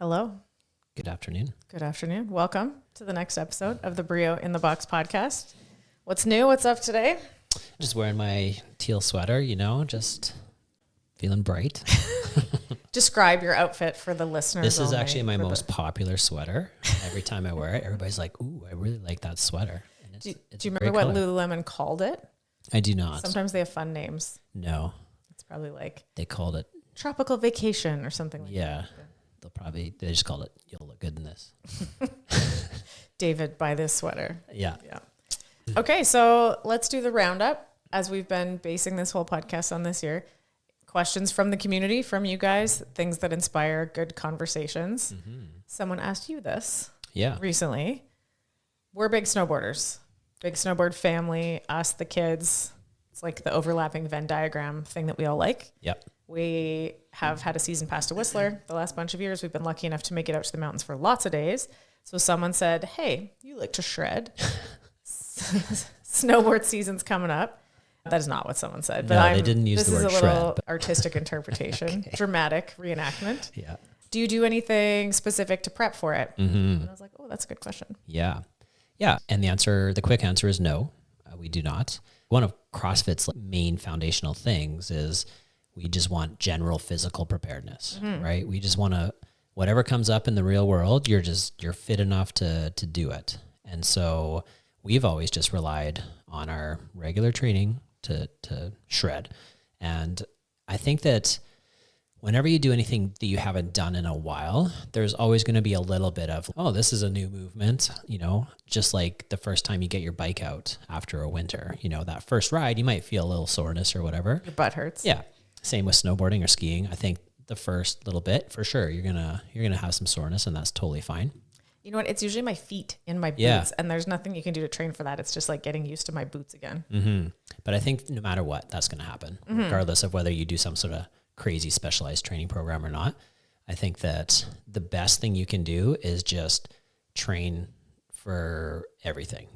Hello. Good afternoon. Good afternoon. Welcome to the next episode of the BRIO in the Box podcast. What's new? What's up today? Just wearing my teal sweater, just feeling bright. Describe your outfit for the listeners. This is actually my most popular sweater. Every time I wear it, everybody's like, ooh, I really like that sweater. And do you remember what color. Lululemon called it? I do not. Sometimes they have fun names. No. It's probably like They called it. tropical vacation or something like that. Yeah. They just called it, you'll look good in this. David, buy this sweater. Yeah. Okay, so let's do the roundup as we've been basing this whole podcast on this year. Questions from the community, from you guys, things that inspire good conversations. Mm-hmm. Someone asked you this recently. We're big snowboarders, big snowboard family, us, the kids. It's like the overlapping Venn diagram thing that we all like. Yep. We have had a season pass to Whistler the last bunch of years. We've been lucky enough to make it out to the mountains for lots of days. So someone said, hey, you like to shred. Snowboard season's coming up. That is not what someone said. But no, they didn't use the word shred. This is a little artistic interpretation, dramatic reenactment. Yeah. Do you do anything specific to prep for it? Mm-hmm. And I was like, oh, that's a good question. Yeah. Yeah. And the quick answer is no, we do not. One of CrossFit's main foundational things is we just want general physical preparedness, right? We just want to, whatever comes up in the real world, you're fit enough to do it. And so we've always just relied on our regular training to shred. And I think that whenever you do anything that you haven't done in a while, there's always going to be a little bit of, oh, this is a new movement, just like the first time you get your bike out after a winter, that first ride, you might feel a little soreness or whatever. Your butt hurts. Yeah. Same with snowboarding or skiing. I think the first little bit, for sure, you're gonna have some soreness, and that's totally fine. You know what? It's usually my feet in my boots, and there's nothing you can do to train for that. It's just like getting used to my boots again. Mm-hmm. But I think no matter what, that's going to happen, regardless of whether you do some sort of crazy specialized training program or not. I think that the best thing you can do is just train for everything.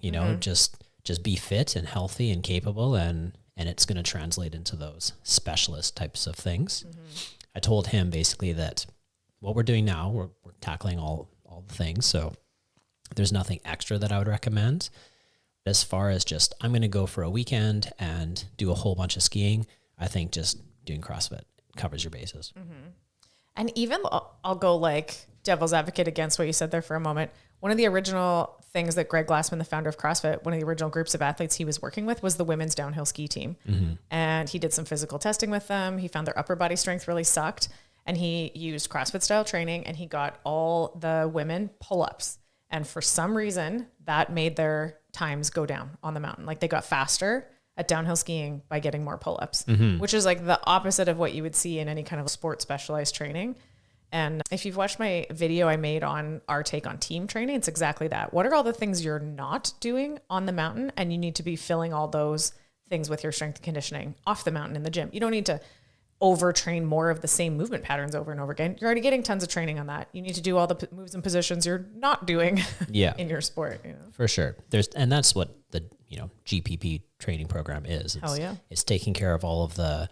Just be fit and healthy and capable, and it's going to translate into those specialist types of things. Mm-hmm. I told him basically that what we're doing now, we're tackling all the things. So there's nothing extra that I would recommend. As far as just, I'm going to go for a weekend and do a whole bunch of skiing, I think just doing CrossFit covers your bases. Mm-hmm. And even I'll go like devil's advocate against what you said there for a moment. One of the original things that Greg Glassman, the founder of CrossFit, one of the original groups of athletes he was working with was the women's downhill ski team. Mm-hmm. And he did some physical testing with them. He found their upper body strength really sucked. And he used CrossFit style training, and he got all the women pull-ups. And for some reason that made their times go down on the mountain. Like they got faster at downhill skiing by getting more pull-ups, which is like the opposite of what you would see in any kind of sport specialized training. And if you've watched my video I made on our take on team training, it's exactly that. What are all the things you're not doing on the mountain? And you need to be filling all those things with your strength and conditioning off the mountain in the gym. You don't need to overtrain more of the same movement patterns over and over again. You're already getting tons of training on that. You need to do all the moves and positions you're not doing in your sport. For sure. That's what the, GPP training program is. It's taking care of all of the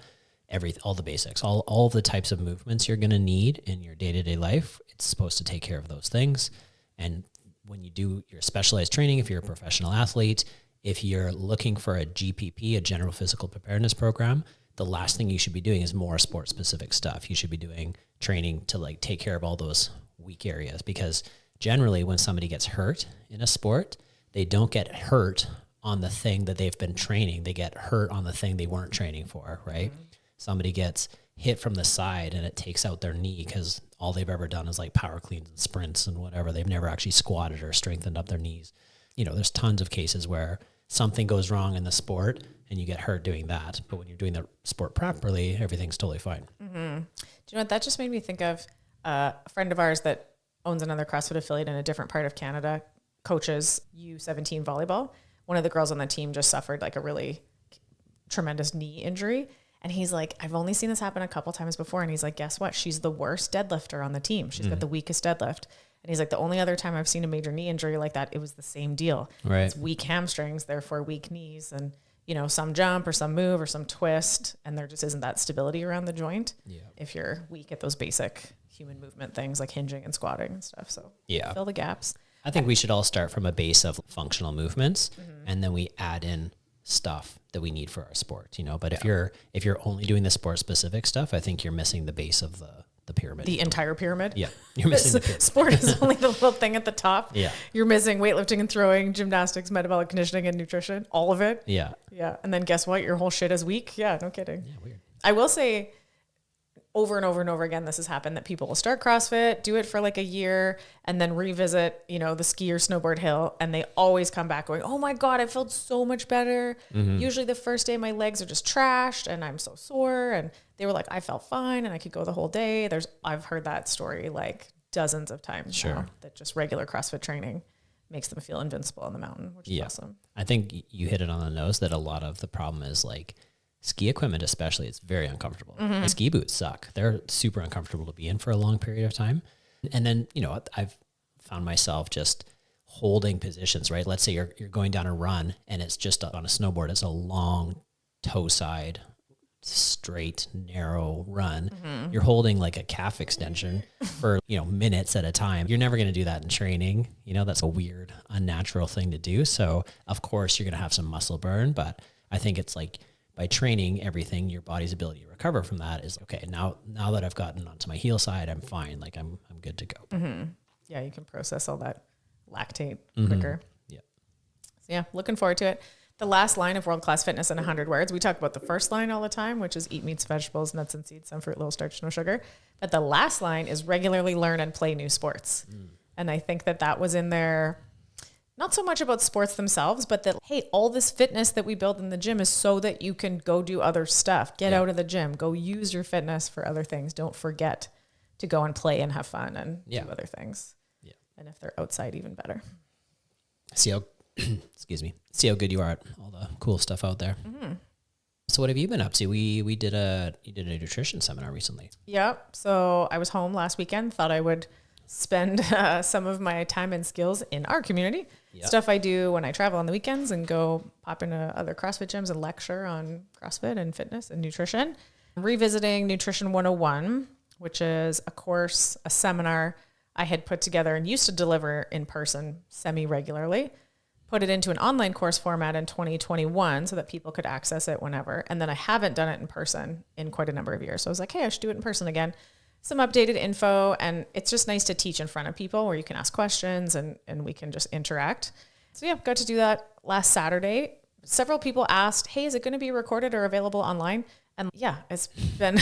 basics, all the types of movements you're going to need in your day-to-day life. It's supposed to take care of those things. And when you do your specialized training, if you're a professional athlete, if you're looking for a GPP, a general physical preparedness program, the last thing you should be doing is more sport specific stuff. You should be doing training to like take care of all those weak areas, because generally when somebody gets hurt in a sport, they don't get hurt on the thing that they've been training. They get hurt on the thing they weren't training for, right? Mm-hmm. Somebody gets hit from the side and it takes out their knee because all they've ever done is like power cleans and sprints and whatever. They've never actually squatted or strengthened up their knees. There's tons of cases where something goes wrong in the sport and you get hurt doing that. But when you're doing the sport properly, everything's totally fine. Mm-hmm. Do you know what? That just made me think of a friend of ours that owns another CrossFit affiliate in a different part of Canada, coaches U17 volleyball. One of the girls on the team just suffered like a really tremendous knee injury. And he's like, I've only seen this happen a couple times before. And he's like, guess what? She's the worst deadlifter on the team. She's got the weakest deadlift. And he's like, the only other time I've seen a major knee injury like that, it was the same deal. Right. It's weak hamstrings, therefore weak knees. And, some jump or some move or some twist. And there just isn't that stability around the joint if you're weak at those basic human movement things like hinging and squatting and stuff. So fill the gaps. I think we should all start from a base of functional movements, and then we add in stuff that we need for our sport, but if you're only doing the sport specific stuff, I think you're missing the base of the pyramid. The entire pyramid? Yeah. You're missing the pyramid. Sport is only the little thing at the top. Yeah. You're missing weightlifting and throwing, gymnastics, metabolic conditioning, and nutrition. All of it. Yeah. Yeah. And then guess what? Your whole shit is weak. Yeah, no kidding. Yeah, weird. I will say over and over and over again, this has happened, that people will start CrossFit, do it for like a year, and then revisit, the ski or snowboard hill. And they always come back going, oh my God, I felt so much better. Usually the first day my legs are just trashed and I'm so sore. And they were like, I felt fine and I could go the whole day. I've heard that story like dozens of times now, that just regular CrossFit training makes them feel invincible on the mountain, which is awesome. I think you hit it on the nose that a lot of the problem is like, ski equipment especially, it's very uncomfortable. Like ski boots suck. They're super uncomfortable to be in for a long period of time. And then, I've found myself just holding positions, right? Let's say you're going down a run and it's just on a snowboard. It's a long toe side, straight, narrow run. You're holding like a calf extension for, minutes at a time. You're never going to do that in training. That's a weird, unnatural thing to do. So of course you're going to have some muscle burn, but I think it's like, by training everything, your body's ability to recover from that is okay. Now that I've gotten onto my heel side, I'm fine. Like I'm good to go. Yeah, you can process all that lactate quicker. Yeah. So yeah, looking forward to it. The last line of world-class fitness in 100 words. We talk about the first line all the time, which is eat meats, vegetables, nuts and seeds, some fruit, little starch, no sugar. But the last line is regularly learn and play new sports. And I think that was in there. Not so much about sports themselves, but that, hey, all this fitness that we build in the gym is so that you can go do other stuff. Get out of the gym. Go use your fitness for other things. Don't forget to go and play and have fun and do other things. Yeah. And if they're outside, even better. See how, see how good you are at all the cool stuff out there. So what have you been up to? You did a nutrition seminar recently. Yeah. So I was home last weekend. Thought I would spend some of my time and skills in our community. Stuff I do when I travel on the weekends and go pop into other CrossFit gyms and lecture on CrossFit and fitness and nutrition. Revisiting Nutrition 101, which is a course, a seminar I had put together and used to deliver in person semi-regularly. Put it into an online course format in 2021 so that people could access it whenever. And then I haven't done it in person in quite a number of years. So I was like, hey, I should do it in person again. Some updated info, and it's just nice to teach in front of people where you can ask questions and we can just interact. So yeah, got to do that last Saturday. Several people asked, hey, is it going to be recorded or available online? And yeah, it's been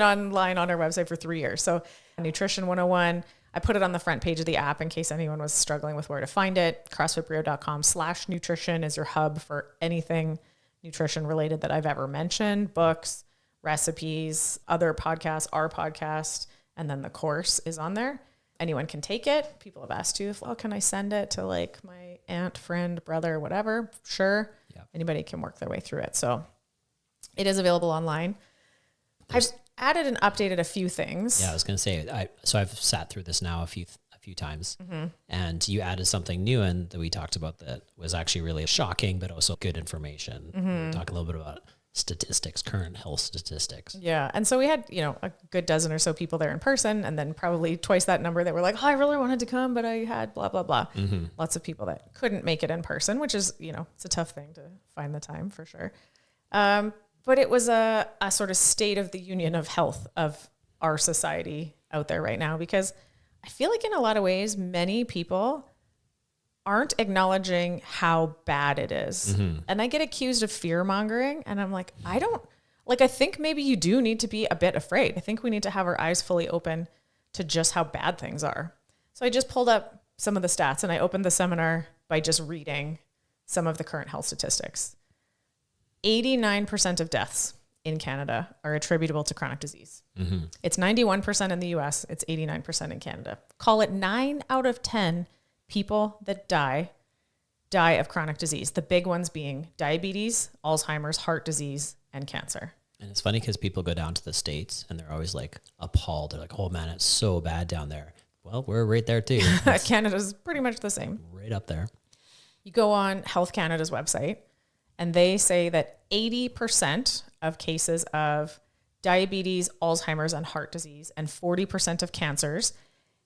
online on our website for 3 years. So Nutrition 101, I put it on the front page of the app in case anyone was struggling with where to find it. CrossFitBrio.com/nutrition is your hub for anything nutrition related that I've ever mentioned, books, recipes, other podcasts, our podcast, and then the course is on there. Anyone can take it. People have asked you, can I send it to like my aunt, friend, brother, whatever? Sure. Yep. Anybody can work their way through it. So it is available online. I've added and updated a few things. Yeah, I was going to say, so I've sat through this now a few times, and you added something new in that we talked about that was actually really shocking, but also good information. We talk a little bit about statistics, current health statistics. Yeah. And so we had, a good dozen or so people there in person, and then probably twice that number that were like, oh, I really wanted to come, but I had blah, blah, blah. Lots of people that couldn't make it in person, which is, it's a tough thing to find the time for sure. But it was a sort of state of the union of health of our society out there right now, because I feel like in a lot of ways, many people aren't acknowledging how bad it is. And I get accused of fear mongering, and I'm like, I think maybe you do need to be a bit afraid. I think we need to have our eyes fully open to just how bad things are. So I just pulled up some of the stats, and I opened the seminar by just reading some of the current health statistics. 89% of deaths in Canada are attributable to chronic disease. It's 91% in the US. It's 89% in Canada. Call it 9 out of 10 people that die of chronic disease. The big ones being diabetes, Alzheimer's, heart disease, and cancer. And it's funny because people go down to the States and they're always like appalled. They're like, oh man, it's so bad down there. Well, we're right there too. Canada's pretty much the same. Right up there. You go on Health Canada's website, and they say that 80% of cases of diabetes, Alzheimer's, and heart disease, and 40% of cancers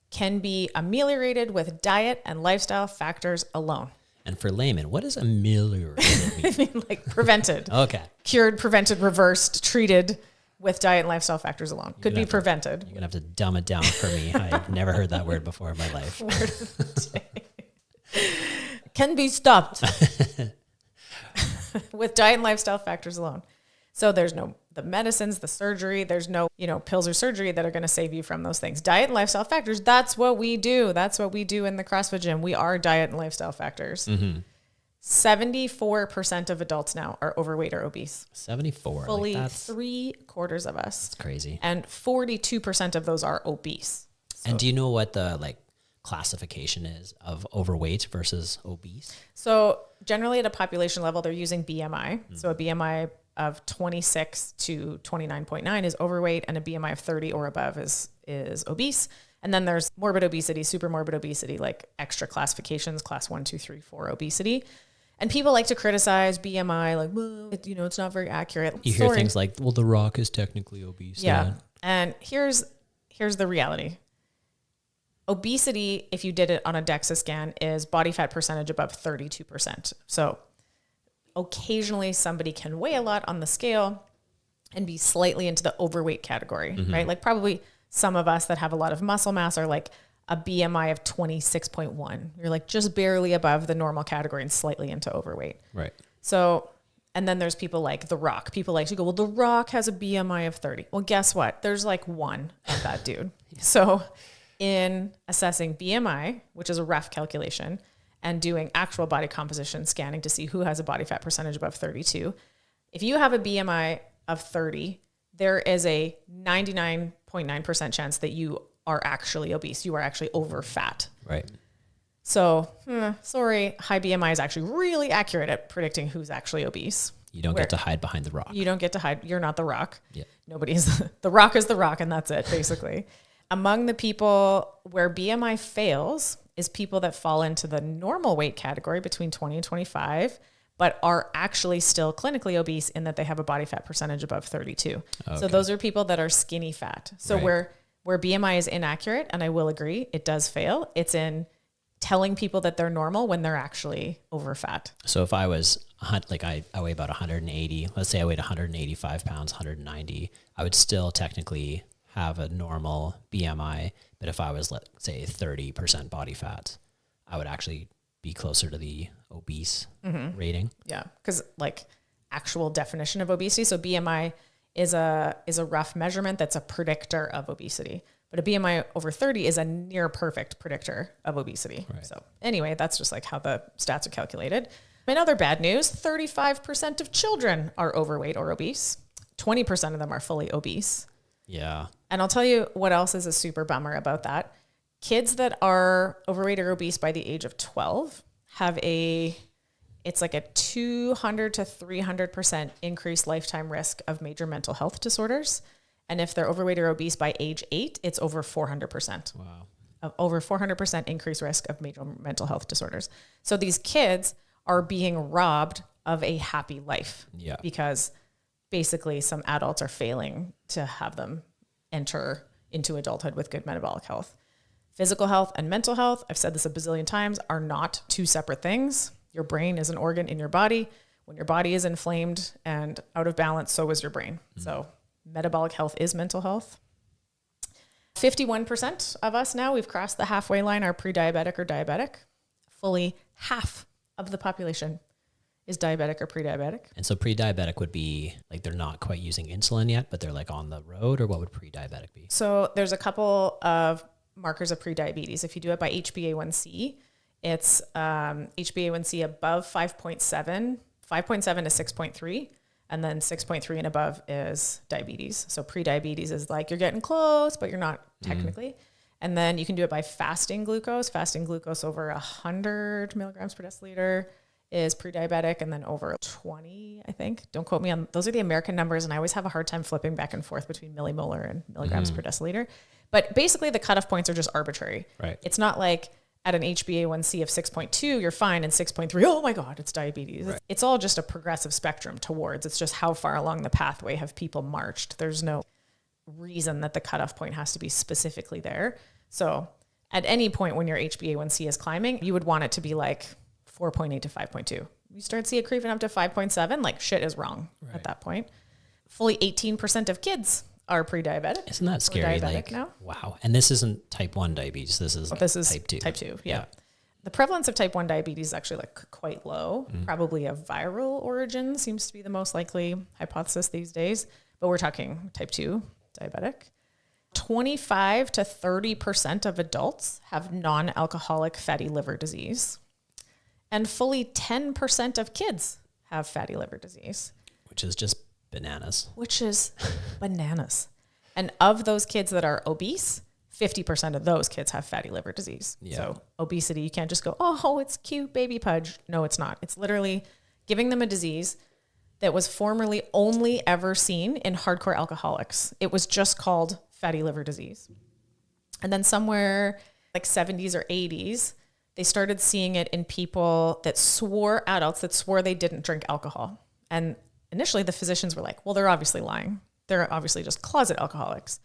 can be ameliorated with diet and lifestyle factors alone. And for laymen, what does ameliorated mean? I mean, like prevented. Okay. Cured, prevented, reversed, treated with diet and lifestyle factors alone. Could be prevented. You're going to have to dumb it down for me. I've never heard that word before in my life. Word of the day. Can be stopped with diet and lifestyle factors alone. So there's no the medicines, the surgery, there's no, pills or surgery that are going to save you from those things. Diet and lifestyle factors, that's what we do. That's what we do in the CrossFit gym. We are diet and lifestyle factors. 74% of adults now are overweight or obese. 74. Fully 3/4 of us. That's crazy. And 42% of those are obese. So, and do you know what the classification is of overweight versus obese? So generally at a population level, they're using BMI. So a BMI of 26 to 29.9 is overweight, and a BMI of 30 or above is obese. And then there's morbid obesity, super morbid obesity, like extra classifications, class 1, 2, 3, 4 obesity. And people like to criticize BMI, like, well, it's not very accurate. You hear things like, well, The Rock is technically obese. Yeah. And here's the reality. Obesity, if you did it on a DEXA scan, is body fat percentage above 32%. So occasionally somebody can weigh a lot on the scale and be slightly into the overweight category, right? Like probably some of us that have a lot of muscle mass are like a BMI of 26.1. You're like just barely above the normal category and slightly into overweight. Right. So, and then there's people like The Rock. People like to go, well, The Rock has a BMI of 30. Well, guess what? There's like one of that dude. So in assessing BMI, which is a rough calculation, and doing actual body composition scanning to see who has a body fat percentage above 32. If you have a BMI of 30, there is a 99.9% chance that you are actually obese. You are actually over fat. Right. So, sorry, high BMI is actually really accurate at predicting who's actually obese. You don't get to hide behind The Rock. You don't get to hide. You're not The Rock. Yeah. Nobody's, The Rock is The Rock, and that's it, basically. Among the people where BMI fails is people that fall into the normal weight category between 20 and 25, but are actually still clinically obese in that they have a body fat percentage above 32. Okay. So those are people that are skinny fat. So right. where BMI is inaccurate, and I will agree, it does fail, it's in telling people that they're normal when they're actually over fat. So if I was I weigh about 180, let's say I weighed 185 pounds, 190, I would still technically have a normal BMI, but if I was, let's say, 30% body fat, I would actually be closer to the obese rating. Yeah, because actual definition of obesity. So BMI is a rough measurement that's a predictor of obesity, but a BMI over 30 is a near perfect predictor of obesity. Right. So anyway, that's just how the stats are calculated. In other bad news, 35% of children are overweight or obese. 20% of them are fully obese. Yeah. And I'll tell you what else is a super bummer about that. Kids that are overweight or obese by the age of 12 have it's like a 200 to 300% increased lifetime risk of major mental health disorders. And if they're overweight or obese by age 8, it's over 400%. Wow. Over 400% increased risk of major mental health disorders. So these kids are being robbed of a happy life. Yeah. Because basically some adults are failing to have them enter into adulthood with good metabolic health. Physical health and mental health, I've said this a bazillion times, are not two separate things. Your brain is an organ in your body. When your body is inflamed and out of balance, so is your brain. So metabolic health is mental health. 51% of us now, we've crossed the halfway line, are pre-diabetic or diabetic. Fully half of the population is diabetic or pre-diabetic. And so pre-diabetic would be they're not quite using insulin yet, but they're on the road, or what would pre-diabetic be? So there's a couple of markers of pre-diabetes. If you do it by HbA1c, it's HbA1c above 5.7 to 6.3, and then 6.3 and above is diabetes. So pre-diabetes is you're getting close, but you're not technically. And then you can do it by fasting glucose. Fasting glucose over 100 milligrams per deciliter is pre-diabetic, and then over 20, I think. Don't quote me on, those are the American numbers, and I always have a hard time flipping back and forth between millimolar and milligrams per deciliter. But basically the cutoff points are just arbitrary. Right. It's not like at an HbA1c of 6.2, you're fine, and 6.3, oh my God, it's diabetes. Right. It's all just a progressive spectrum towards, it's just how far along the pathway have people marched. There's no reason that the cutoff point has to be specifically there. So at any point when your HbA1c is climbing, you would want it to be like 4.8 to 5.2. You start see it creeping up to 5.7, like shit is wrong at that point. Fully 18% of kids are pre-diabetic. Isn't that scary? Like, now? Wow. And this isn't type 1 diabetes. This is type 2. Type 2, yeah. The prevalence of type 1 diabetes is actually like quite low. Probably a viral origin seems to be the most likely hypothesis these days. But we're talking type 2 diabetic. 25 to 30% of adults have non-alcoholic fatty liver disease. And fully 10% of kids have fatty liver disease. Which is just bananas. And of those kids that are obese, 50% of those kids have fatty liver disease. Yeah. So obesity, you can't just go, oh, it's cute baby pudge. No, it's not. It's literally giving them a disease that was formerly only ever seen in hardcore alcoholics. It was just called fatty liver disease. And then somewhere like 70s or 80s, they started seeing it in people adults that swore they didn't drink alcohol. And initially the physicians were like, well, they're obviously lying. They're obviously just closet alcoholics.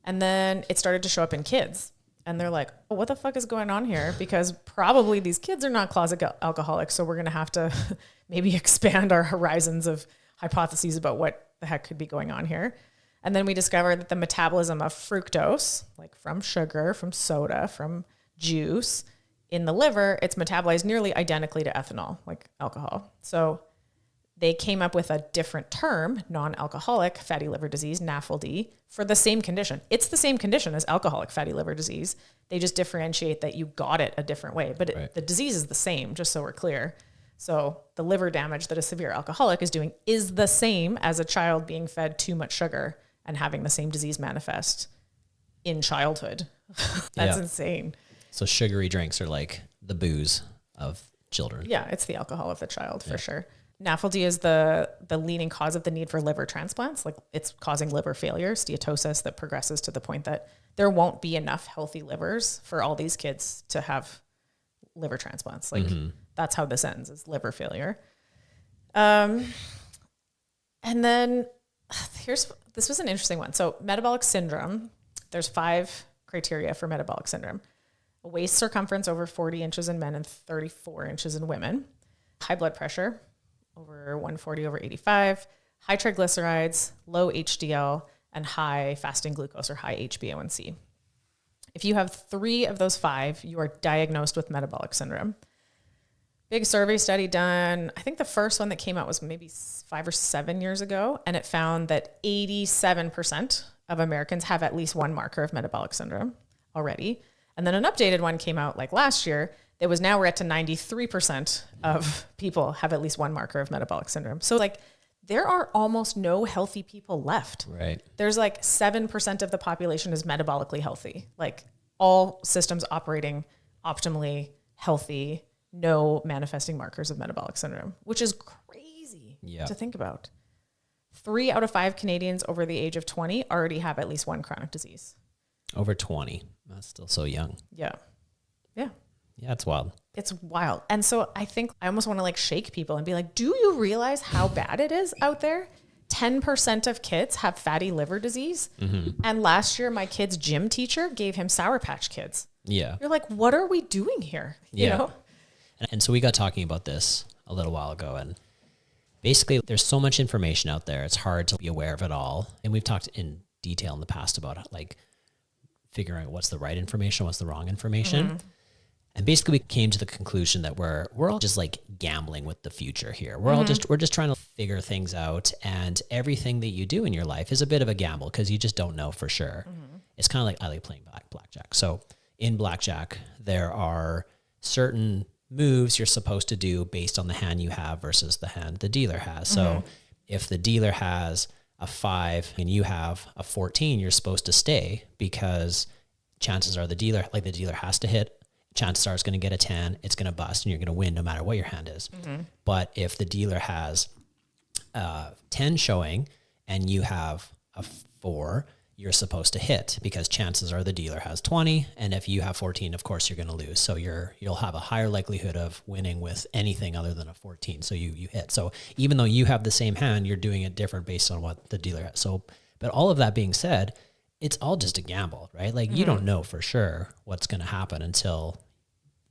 And then it started to show up in kids. And they're like, oh, what the fuck is going on here? Because probably these kids are not closet alcoholics. So we're going to have to maybe expand our horizons of hypotheses about what the heck could be going on here. And then we discovered that the metabolism of fructose, like from sugar, from soda, from juice, in the liver, it's metabolized nearly identically to ethanol, like alcohol. So they came up with a different term, non-alcoholic fatty liver disease, NAFLD, for the same condition. It's the same condition as alcoholic fatty liver disease. They just differentiate that you got it a different way. But the disease is the same, just so we're clear. So the liver damage that a severe alcoholic is doing is the same as a child being fed too much sugar and having the same disease manifest in childhood. That's insane. So sugary drinks are like the booze of children. Yeah, it's the alcohol of the child for sure. NAFLD is the leading cause of the need for liver transplants. Like it's causing liver failure, steatosis that progresses to the point that there won't be enough healthy livers for all these kids to have liver transplants. Like that's how this ends, is liver failure. And then this was an interesting one. So metabolic syndrome, there's 5 criteria for metabolic syndrome. A waist circumference over 40 inches in men and 34 inches in women. High blood pressure, over 140 over 85, high triglycerides, low HDL, and high fasting glucose or high HbA1c. If you have 3 of those 5, you are diagnosed with metabolic syndrome. Big survey study done. I think the first one that came out was maybe 5 or 7 years ago, and it found that 87% of Americans have at least one marker of metabolic syndrome already. And then an updated one came out like last year. It was now we're at to 93% of people have at least one marker of metabolic syndrome. So like there are almost no healthy people left. Right. There's like 7% of the population is metabolically healthy. Like all systems operating optimally, healthy, no manifesting markers of metabolic syndrome, which is crazy to think about. 3 out of 5 Canadians over the age of 20 already have at least one chronic disease. Over 20. That's still so young. Yeah. Yeah. Yeah, it's wild. It's wild. And so I think I almost want to like shake people and be like, do you realize how bad it is out there? 10% of kids have fatty liver disease. And last year, my kid's gym teacher gave him Sour Patch Kids. Yeah. You're like, what are we doing here? You know? And so we got talking about this a little while ago, and basically there's so much information out there. It's hard to be aware of it all. And we've talked in detail in the past about like figuring out what's the right information, what's the wrong information. And basically we came to the conclusion that we're all just like gambling with the future here. We're just trying to figure things out, and everything that you do in your life is a bit of a gamble because you just don't know for sure. It's kind of like I like playing blackjack. So in blackjack, there are certain moves you're supposed to do based on the hand you have versus the hand the dealer has. So if the dealer has a 5 and you have a 14, you're supposed to stay because chances are the dealer has to hit. Chances are it's going to get a 10, it's going to bust, and you're going to win no matter what your hand is. But if the dealer has 10 showing and you have a 4, you're supposed to hit, because chances are the dealer has 20. And if you have 14, of course you're going to lose. So you'll have a higher likelihood of winning with anything other than a 14. So you hit. So even though you have the same hand, you're doing it different based on what the dealer has. So, but all of that being said, it's all just a gamble, right? Like you don't know for sure what's going to happen until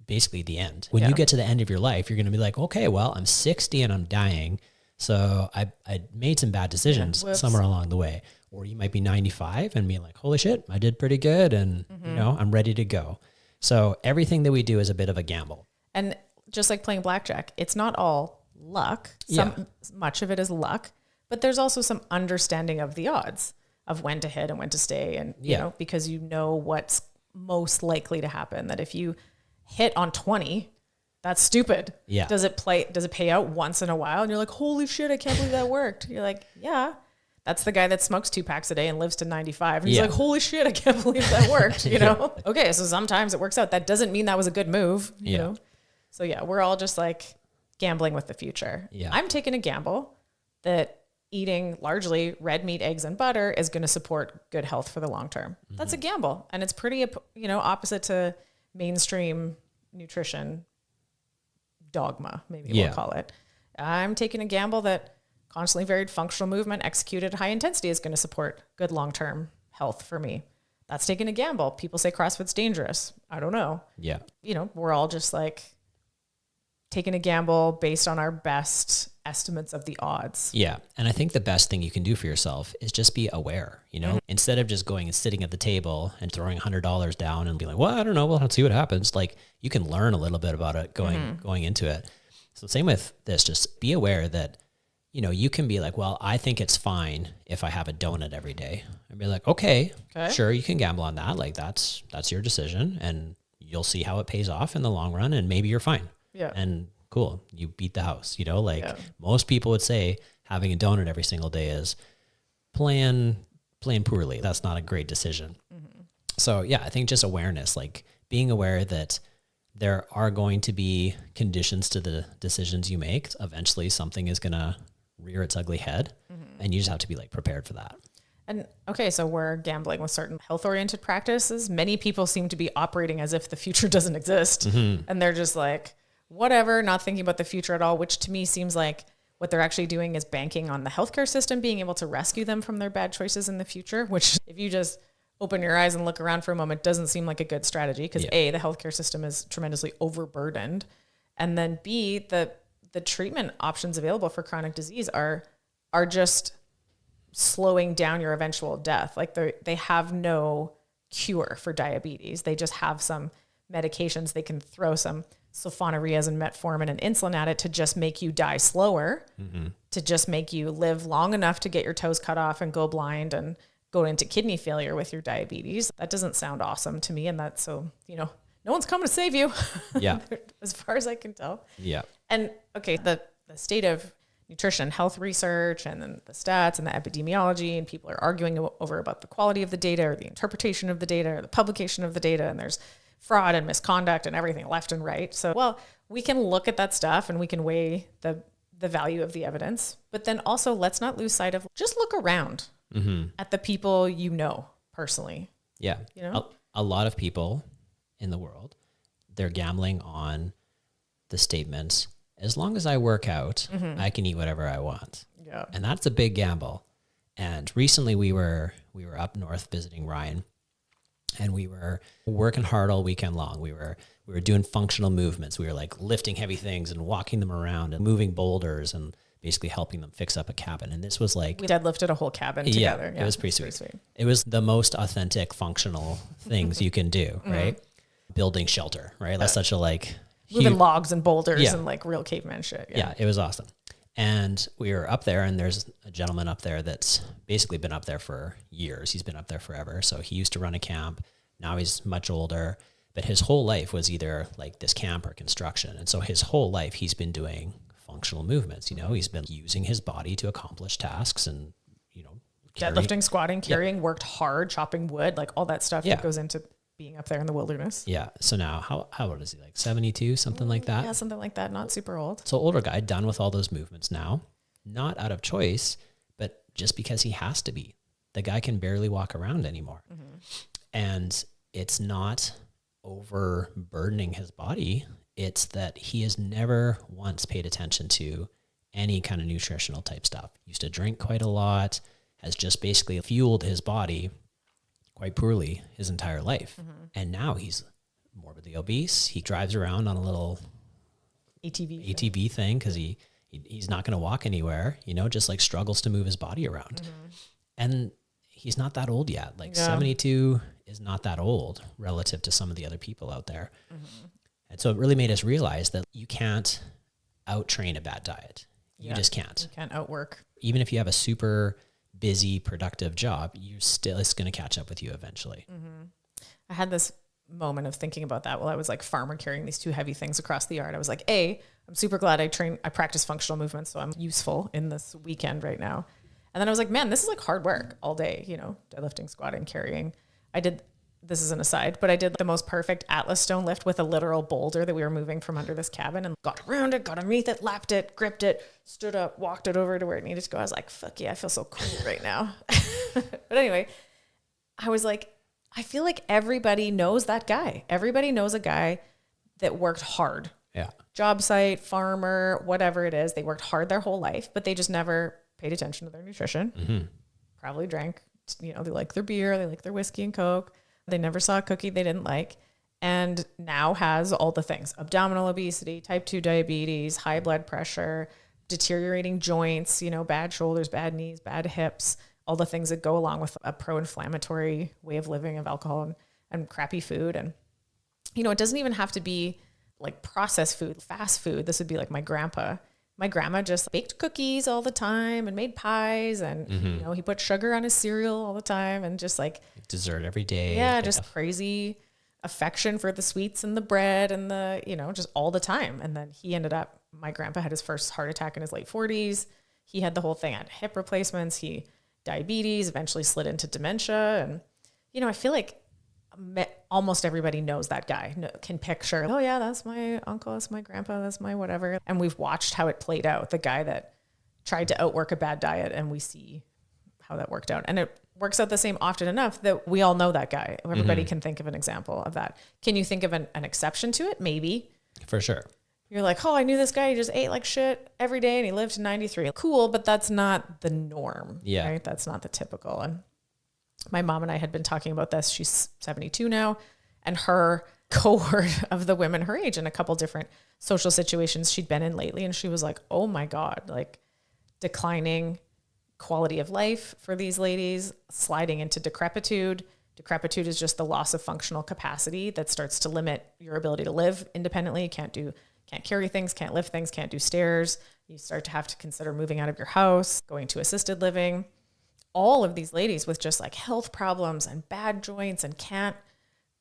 basically the end. When you get to the end of your life, you're going to be like, okay, well, I'm 60 and I'm dying. So I made some bad decisions somewhere along the way. Or you might be 95 and be like, holy shit, I did pretty good. And, you know, I'm ready to go. So everything that we do is a bit of a gamble. And just like playing blackjack, it's not all luck. Much of it is luck, but there's also some understanding of the odds of when to hit and when to stay. And, you know, because you know what's most likely to happen, that if you hit on 20, that's stupid. Yeah. Does it pay out once in a while? And you're like, holy shit, I can't believe that worked. You're like, yeah. That's the guy that smokes 2 packs a day and lives to 95. And he's like, holy shit, I can't believe that worked, you know? Okay, so sometimes it works out. That doesn't mean that was a good move, you know? So yeah, we're all just like gambling with the future. Yeah. I'm taking a gamble that eating largely red meat, eggs, and butter is going to support good health for the long term. That's a gamble. And it's pretty, you know, opposite to mainstream nutrition dogma, maybe we'll call it. I'm taking a gamble that constantly varied functional movement executed at high intensity is going to support good long-term health for me. That's taking a gamble. People say CrossFit's dangerous. I don't know. Yeah. You know, we're all just like taking a gamble based on our best estimates of the odds. Yeah. And I think the best thing you can do for yourself is just be aware, you know, instead of just going and sitting at the table and throwing $100 down and be like, well, I don't know. Well, let's see what happens. Like you can learn a little bit about it going into it. So same with this, just be aware that, you know, you can be like, well, I think it's fine if I have a donut every day. And be like, okay, sure, you can gamble on that. Like that's your decision and you'll see how it pays off in the long run and maybe you're fine. Yeah. And cool, you beat the house, you know, like most people would say having a donut every single day is playing poorly. That's not a great decision. So yeah, I think just awareness, like being aware that there are going to be conditions to the decisions you make. Eventually something is going to rear its ugly head and you just have to be like prepared for that. And okay, so we're gambling with certain health-oriented practices. Many people seem to be operating as if the future doesn't exist. And they're just like, whatever, not thinking about the future at all, which to me seems like what they're actually doing is banking on the healthcare system being able to rescue them from their bad choices in the future, which if you just open your eyes and look around for a moment, doesn't seem like a good strategy because A, the healthcare system is tremendously overburdened. And then B, the treatment options available for chronic disease are just slowing down your eventual death. Like they have no cure for diabetes. They just have some medications. They can throw some sulfonylureas and metformin and insulin at it to just make you die slower, to just make you live long enough to get your toes cut off and go blind and go into kidney failure with your diabetes. That doesn't sound awesome to me. And that's so, you know, no one's coming to save you. Yeah. As far as I can tell. Yeah. And okay, the state of nutrition and health research and then the stats and the epidemiology, and people are arguing over about the quality of the data or the interpretation of the data or the publication of the data. And there's fraud and misconduct and everything left and right. So, well, we can look at that stuff and we can weigh the value of the evidence, but then also let's not lose sight of just look around at the people you know personally. Yeah. You know, a lot of people in the world, they're gambling on the statements, as long as I work out, I can eat whatever I want. Yeah. And that's a big gamble. And recently we were up north visiting Ryan, and we were working hard all weekend long. We were doing functional movements. We were like lifting heavy things and walking them around and moving boulders and basically helping them fix up a cabin. And this was like... We deadlifted a whole cabin together. Yeah, it was pretty sweet. It was the most authentic functional things you can do, right? Building shelter, right? That's such a like... Moving logs and boulders and like real caveman shit. Yeah, it was awesome. And we were up there, and there's a gentleman up there that's basically been up there for years. He's been up there forever. So he used to run a camp. Now he's much older, but his whole life was either like this camp or construction. And so his whole life he's been doing functional movements. You know, he's been using his body to accomplish tasks and, you know, deadlifting, squatting, carrying, worked hard, chopping wood, like all that stuff that goes into being up there in the wilderness. Yeah. So now how old is he? Like 72, something like that? Yeah, something like that. Not super old. So older guy, done with all those movements now, not out of choice, but just because he has to be. the guy can barely walk around anymore. And it's not overburdening his body. It's that he has never once paid attention to any kind of nutritional type stuff. Used to drink quite a lot, has just basically fueled his body quite poorly his entire life. And now he's morbidly obese. He drives around on a little ATV thing because he's not going to walk anywhere, you know, just like struggles to move his body around. And he's not that old yet. Like 72 is not that old relative to some of the other people out there. And so it really made us realize that you can't out-train a bad diet. You just can't. You can't outwork. Even if you have a super busy, productive job, it's going to catch up with you eventually. I had this moment of thinking about that while I was like farmer carrying these 2 heavy things across the yard. I was like, I'm super glad I practice functional movements, so I'm useful in this weekend right now. And then I was like, man, this is like hard work all day, you know, deadlifting, squatting, carrying. This is an aside, but I did the most perfect Atlas stone lift with a literal boulder that we were moving from under this cabin, and got around it, got underneath it, lapped it, gripped it, stood up, walked it over to where it needed to go. I was like, fuck yeah, I feel so cool right now. But anyway, I was like, I feel like everybody knows that guy. Everybody knows a guy that worked hard. Yeah. Job site, farmer, whatever it is. They worked hard their whole life, but they just never paid attention to their nutrition. Probably drank, you know, they like their beer, they like their whiskey and Coke. They never saw a cookie they didn't like, and now has all the things: abdominal obesity, type 2 diabetes, high blood pressure, deteriorating joints, you know, bad shoulders, bad knees, bad hips, all the things that go along with a pro-inflammatory way of living of alcohol and crappy food. And, you know, it doesn't even have to be like processed food, fast food. This would be like my grandpa. My grandma just baked cookies all the time and made pies, and you know, he put sugar on his cereal all the time, and just like dessert every day. Yeah, just crazy affection for the sweets and the bread and the, you know, just all the time. And then my grandpa had his first heart attack in his late 40s. He had the whole thing, had hip replacements, diabetes, eventually slid into dementia. And, you know, I feel like almost everybody knows that guy, can picture, oh yeah, that's my uncle, that's my grandpa, that's my whatever. And we've watched how it played out, the guy that tried to outwork a bad diet, and we see how that worked out. And it works out the same often enough that we all know that guy. Everybody can think of an example of that. Can you think of an exception to it? Maybe. For sure. You're like, oh, I knew this guy, he just ate like shit every day and he lived to 93. Cool, but that's not the norm. Yeah. Right? That's not the typical. And my mom and I had been talking about this. She's 72 now, and her cohort of the women her age in a couple different social situations she'd been in lately. And she was like, oh my God, like declining quality of life for these ladies, sliding into decrepitude. Decrepitude is just the loss of functional capacity that starts to limit your ability to live independently. You can't carry things, can't lift things, can't do stairs. You start to have to consider moving out of your house, going to assisted living. All of these ladies with just like health problems and bad joints and can't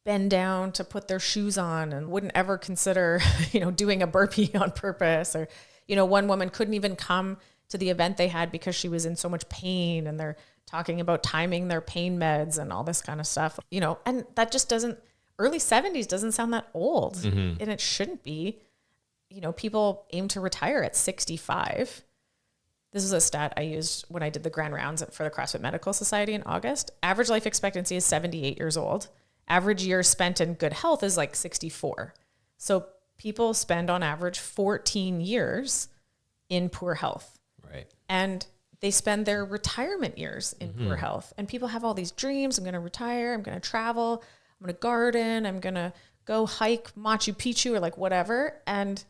bend down to put their shoes on and wouldn't ever consider, you know, doing a burpee on purpose. Or, you know, one woman couldn't even come to the event they had because she was in so much pain, and they're talking about timing their pain meds and all this kind of stuff, you know, and that just early 70s doesn't sound that old, and it shouldn't be. You know, people aim to retire at 65. This is a stat I used when I did the grand rounds for the CrossFit Medical Society in August. Average life expectancy is 78 years old. Average years spent in good health is like 64. So people spend on average 14 years in poor health. Right. And they spend their retirement years in poor health. And people have all these dreams. I'm going to retire. I'm going to travel. I'm going to garden. I'm going to go hike Machu Picchu or like whatever. And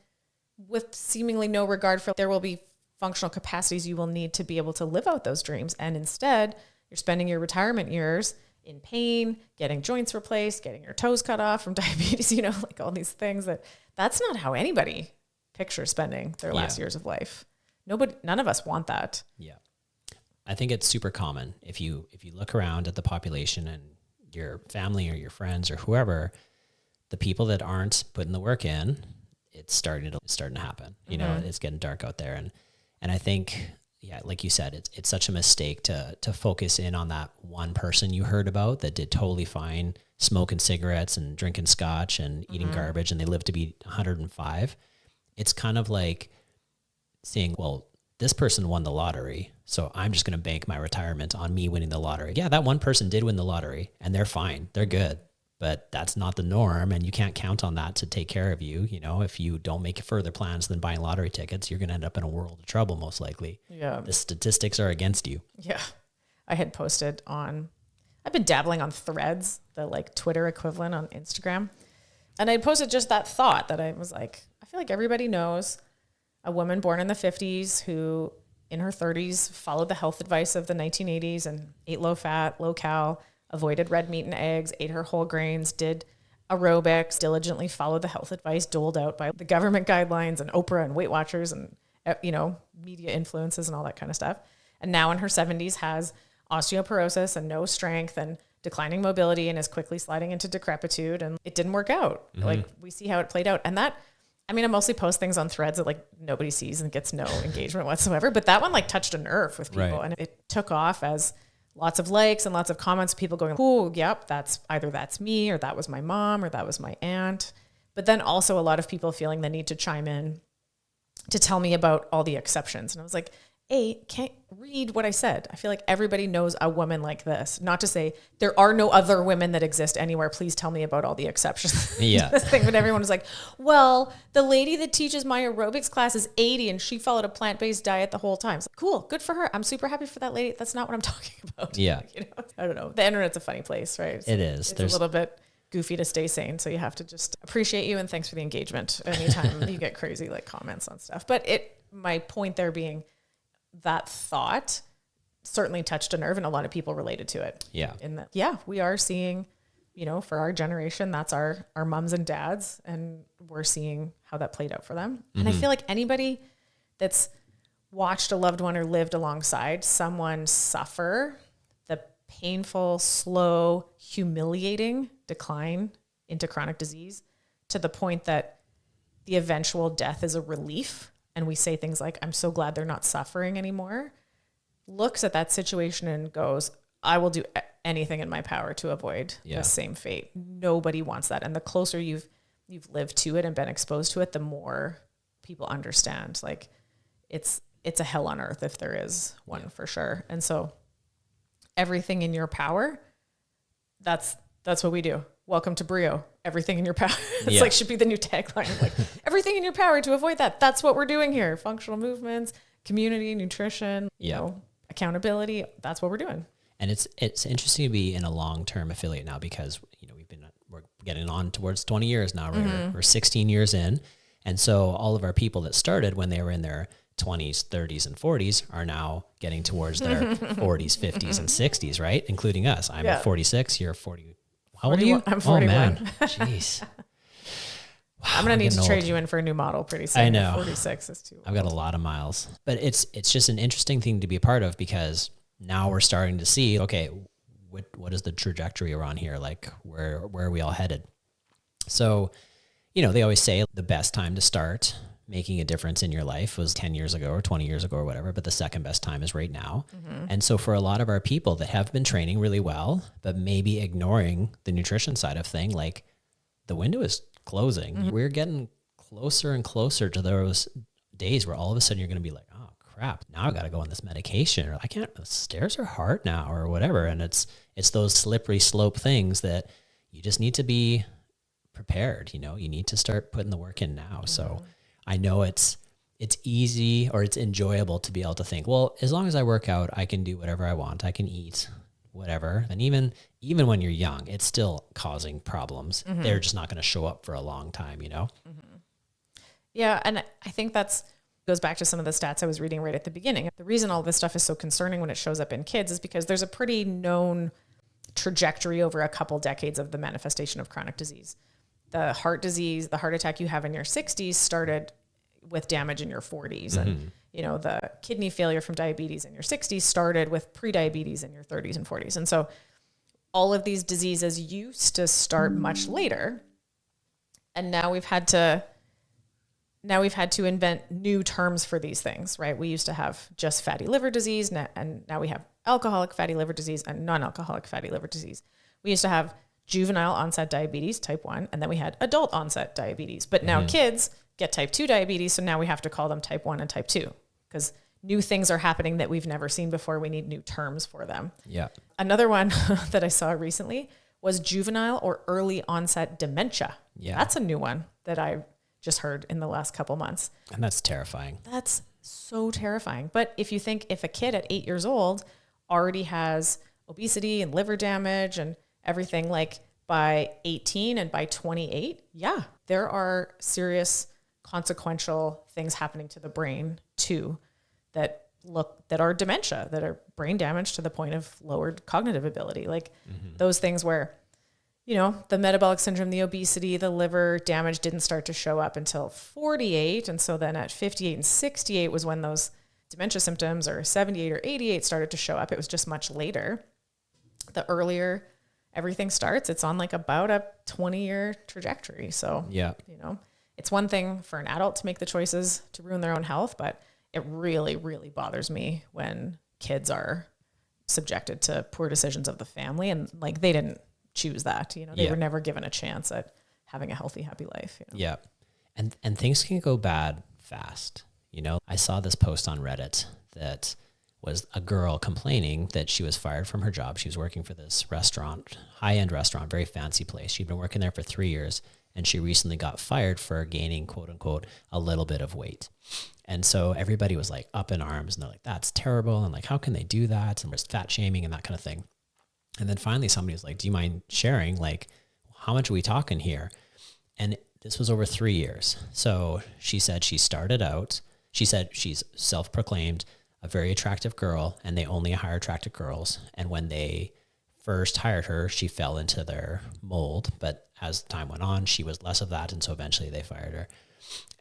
with seemingly no regard for there will be functional capacities you will need to be able to live out those dreams. And instead, you're spending your retirement years in pain, getting joints replaced, getting your toes cut off from diabetes, you know, like all these things that's not how anybody pictures spending their last years of life. None of us want that. Yeah. I think it's super common. If you look around at the population and your family or your friends or whoever, the people that aren't putting the work in, it's starting to happen. You know, it's getting dark out there. And I think, yeah, like you said, it's such a mistake to focus in on that one person you heard about that did totally fine, smoking cigarettes and drinking scotch and eating garbage, and they lived to be 105. It's kind of like saying, well, this person won the lottery, so I'm just going to bank my retirement on me winning the lottery. Yeah, that one person did win the lottery and they're fine. They're good. But that's not the norm, and you can't count on that to take care of you. You know, if you don't make further plans than buying lottery tickets, you're going to end up in a world of trouble, most likely. Yeah. The statistics are against you. Yeah. I had posted I've been dabbling on Threads, the like Twitter equivalent on Instagram. And I posted just that thought that I was like, I feel like everybody knows a woman born in the 50s who in her 30s followed the health advice of the 1980s and ate low fat, low cal, avoided red meat and eggs, ate her whole grains, did aerobics, diligently followed the health advice doled out by the government guidelines and Oprah and Weight Watchers and, you know, media influences and all that kind of stuff. And now in her 70s has osteoporosis and no strength and declining mobility and is quickly sliding into decrepitude. And it didn't work out. Mm-hmm. Like we see how it played out. And that, I mean, I mostly post things on Threads that like nobody sees and gets no engagement whatsoever. But that one like touched a nerve with people. Right. And it took off as lots of likes and lots of comments, people going, oh, yep, that's me, or that was my mom, or that was my aunt. But then also a lot of people feeling the need to chime in to tell me about all the exceptions. And I was like, can't read what I said. I feel like everybody knows a woman like this. Not to say there are no other women that exist anywhere. Please tell me about all the exceptions. Yeah. This thing, but everyone was like, well, the lady that teaches my aerobics class is 80 and she followed a plant-based diet the whole time. So, cool. Good for her. I'm super happy for that lady. That's not what I'm talking about. Yeah. You know, I don't know. The internet's a funny place, right? It is. It's a little bit goofy to stay sane. So you have to just appreciate you and thanks for the engagement anytime you get crazy like comments on stuff. But my point there being, that thought certainly touched a nerve and a lot of people related to it. Yeah. In that, yeah, we are seeing, you know, for our generation, that's our moms and dads, and we're seeing how that played out for them. Mm-hmm. And I feel like anybody that's watched a loved one or lived alongside someone suffer the painful, slow, humiliating decline into chronic disease to the point that the eventual death is a relief, and we say things like, I'm so glad they're not suffering anymore, looks at that situation and goes, I will do anything in my power to avoid the same fate. Nobody wants that. And the closer you've lived to it and been exposed to it, the more people understand. Like it's a hell on earth if there is one, for sure. And so everything in your power, that's what we do. Welcome to BRIO. Everything in your power. It's like should be the new tagline. Like everything in your power to avoid that. That's what we're doing here. Functional movements, community, nutrition, you know, accountability. That's what we're doing. And it's interesting to be in a long-term affiliate now because, you know, we're getting on towards 20 years now. Mm-hmm. We're 16 years in. And so all of our people that started when they were in their 20s, 30s, and 40s are now getting towards their 40s, 50s, and 60s, right? Including us. I'm 46, you're 40. How old are you? I'm 41. Oh, man. Jeez. Wow, I'm going to need to trade you in for a new model pretty soon. I know. 46 is too old. I've got a lot of miles. But it's just an interesting thing to be a part of because now we're starting to see, okay, what is the trajectory around here? Like, where are we all headed? So, you know, they always say the best time to start making a difference in your life was 10 years ago or 20 years ago or whatever, but the second best time is right now. Mm-hmm. And so for a lot of our people that have been training really well, but maybe ignoring the nutrition side of thing, like the window is closing. Mm-hmm. We're getting closer and closer to those days where all of a sudden you're going to be like, oh crap, now I got to go on this medication, or the stairs are hard now or whatever. And it's those slippery slope things that you just need to be prepared. You know, you need to start putting the work in now. Mm-hmm. So I know it's easy or it's enjoyable to be able to think, well, as long as I work out, I can do whatever I want. I can eat whatever. And even when you're young, it's still causing problems. Mm-hmm. They're just not going to show up for a long time, you know? Mm-hmm. Yeah. And I think goes back to some of the stats I was reading right at the beginning. The reason all this stuff is so concerning when it shows up in kids is because there's a pretty known trajectory over a couple decades of the manifestation of chronic disease. The heart disease, the heart attack you have in your 60s started with damage in your 40s. Mm-hmm. And, you know, the kidney failure from diabetes in your 60s started with prediabetes in your 30s and 40s. And so all of these diseases used to start much later. And now we've had to invent new terms for these things, right? We used to have just fatty liver disease, and now we have alcoholic fatty liver disease and non-alcoholic fatty liver disease. We used to have juvenile onset diabetes, type 1, and then we had adult onset diabetes. But now kids get type 2 diabetes, so now we have to call them type 1 and type 2 because new things are happening that we've never seen before. We need new terms for them. Yeah. Another one that I saw recently was juvenile or early onset dementia. Yeah. That's a new one that I just heard in the last couple months. And that's terrifying. That's so terrifying. But if you think if a kid at 8 years old already has obesity and liver damage and everything, like by 18 and by 28, yeah, there are serious consequential things happening to the brain too that are dementia, that are brain damage to the point of lowered cognitive ability. Like those things where, you know, the metabolic syndrome, the obesity, the liver damage didn't start to show up until 48. And so then at 58 and 68 was when those dementia symptoms, or 78 or 88, started to show up. It was just much later. The earlier everything starts, it's on like about a 20-year trajectory. So, yeah, you know, it's one thing for an adult to make the choices to ruin their own health, but it really, really bothers me when kids are subjected to poor decisions of the family, and like they didn't choose that, you know, they were never given a chance at having a healthy, happy life. You know? Yeah. And things can go bad fast. You know, I saw this post on Reddit that was a girl complaining that she was fired from her job. She was working for this restaurant, high-end restaurant, very fancy place. She'd been working there for 3 years, and she recently got fired for gaining, quote unquote, a little bit of weight. And so everybody was like up in arms, and they're like, that's terrible. And like, how can they do that? And there's fat shaming and that kind of thing. And then finally somebody was like, do you mind sharing? Like, how much are we talking here? And this was over 3 years. So she said she started out, she said she's self-proclaimed a very attractive girl, and they only hire attractive girls. And when they first hired her, she fell into their mold. But as time went on, she was less of that. And so eventually they fired her.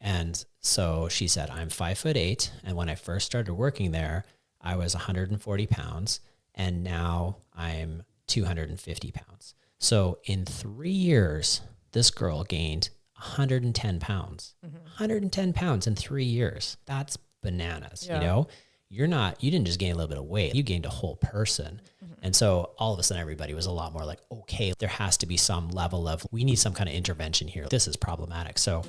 And so she said, I'm 5'8". And when I first started working there, I was 140 pounds. And now I'm 250 pounds. So in 3 years, this girl gained 110 pounds. 110 pounds in 3 years. That's bananas, you know? You didn't just gain a little bit of weight, you gained a whole person. And so all of a sudden everybody was a lot more like, okay, there has to be some level of, we need some kind of intervention here. This is problematic. So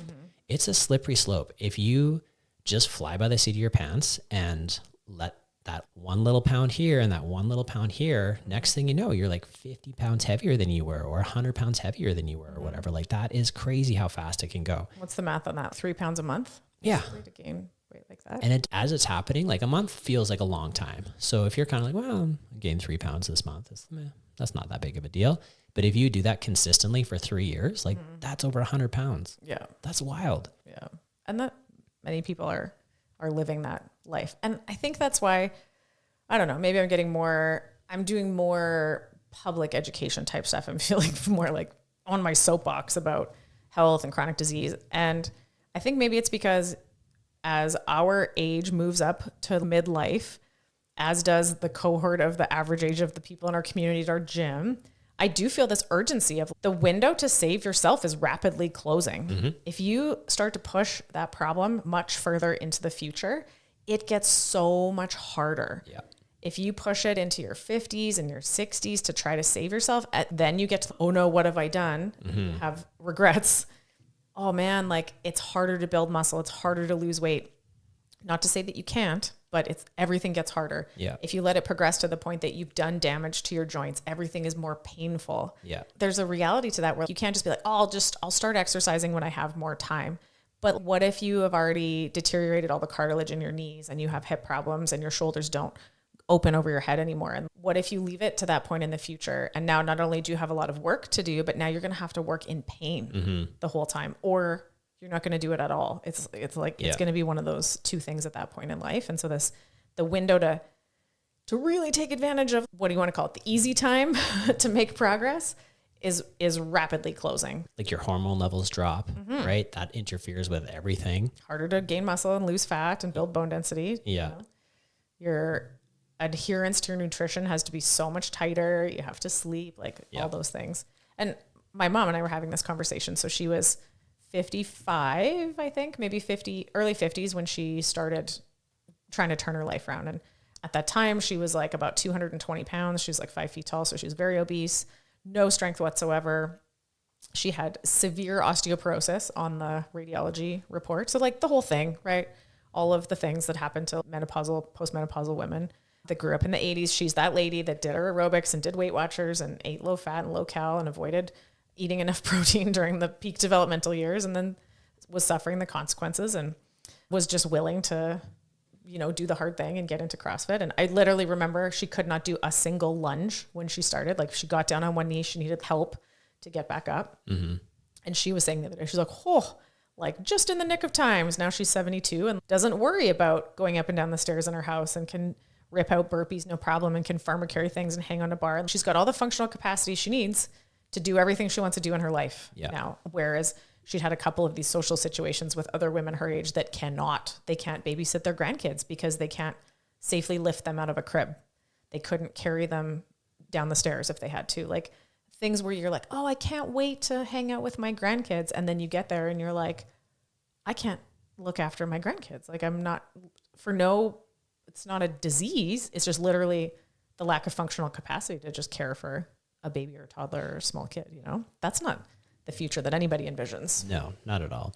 it's a slippery slope. If you just fly by the seat of your pants and let that one little pound here and that one little pound here, next thing you know, you're like 50 pounds heavier than you were, or 100 pounds heavier than you were, or whatever. Like, that is crazy how fast it can go. What's the math on that? 3 pounds a month? Yeah. To gain weight like that. And as it's happening, like a month feels like a long time. So if you're kind of like, well, I gained 3 pounds this month, that's not that big of a deal. But if you do that consistently for 3 years, like that's over 100 pounds. Yeah. That's wild. Yeah. And that many people are living that life. And I think that's why, I don't know, maybe I'm doing more public education type stuff. I'm feeling more like on my soapbox about health and chronic disease. And I think maybe it's because as our age moves up to midlife, as does the cohort of the average age of the people in our community at our gym, I do feel this urgency of the window to save yourself is rapidly closing. If you start to push that problem much further into the future, it gets so much harder. Yeah. If you push it into your 50s and your 60s to try to save yourself, then you get to, oh no, what have I done? Have regrets. Oh man, like it's harder to build muscle. It's harder to lose weight. Not to say that you can't, but everything gets harder. Yeah. If you let it progress to the point that you've done damage to your joints, everything is more painful. Yeah. There's a reality to that where you can't just be like, oh, I'll start exercising when I have more time. But what if you have already deteriorated all the cartilage in your knees and you have hip problems and your shoulders don't open over your head anymore? And what if you leave it to that point in the future? And now not only do you have a lot of work to do, but now you're going to have to work in pain the whole time, or you're not going to do it at all. It's like, it's going to be one of those two things at that point in life. And so the window to really take advantage of, what do you want to call it? The easy time to make progress is rapidly closing. Like your hormone levels drop, right? That interferes with everything. Harder to gain muscle and lose fat and build bone density. Yeah. You know? Your adherence to your nutrition has to be so much tighter. You have to sleep, all those things. And my mom and I were having this conversation. So she was 55, I think, maybe 50, early 50s when she started trying to turn her life around. And at that time she was like about 220 pounds. She was like 5 feet tall. So she was very obese, no strength whatsoever. She had severe osteoporosis on the radiology report. So like the whole thing, right? all of the things that happen to menopausal, postmenopausal women that grew up in the 80s. She's that lady that did her aerobics and did Weight Watchers and ate low fat and low cal and avoided eating enough protein during the peak developmental years, and then was suffering the consequences and was just willing to, do the hard thing and get into CrossFit. And I literally remember she could not do a single lunge when she started. Like, she got down on one knee, she needed help to get back up. Mm-hmm. And she was saying the other day, she's like, like just in the nick of times. Now she's 72 and doesn't worry about going up and down the stairs in her house and can rip out burpees, no problem, and can farmer carry things and hang on a bar. And she's got all the functional capacity she needs to do everything she wants to do in her life now. Whereas she'd had a couple of these social situations with other women her age that they can't babysit their grandkids because they can't safely lift them out of a crib. They couldn't carry them down the stairs if they had to. Like, things where you're like, oh, I can't wait to hang out with my grandkids. And then you get there and you're like, I can't look after my grandkids. Like, it's not a disease. It's just literally the lack of functional capacity to just care for a baby or a toddler or a small kid, That's not the future that anybody envisions. No, not at all.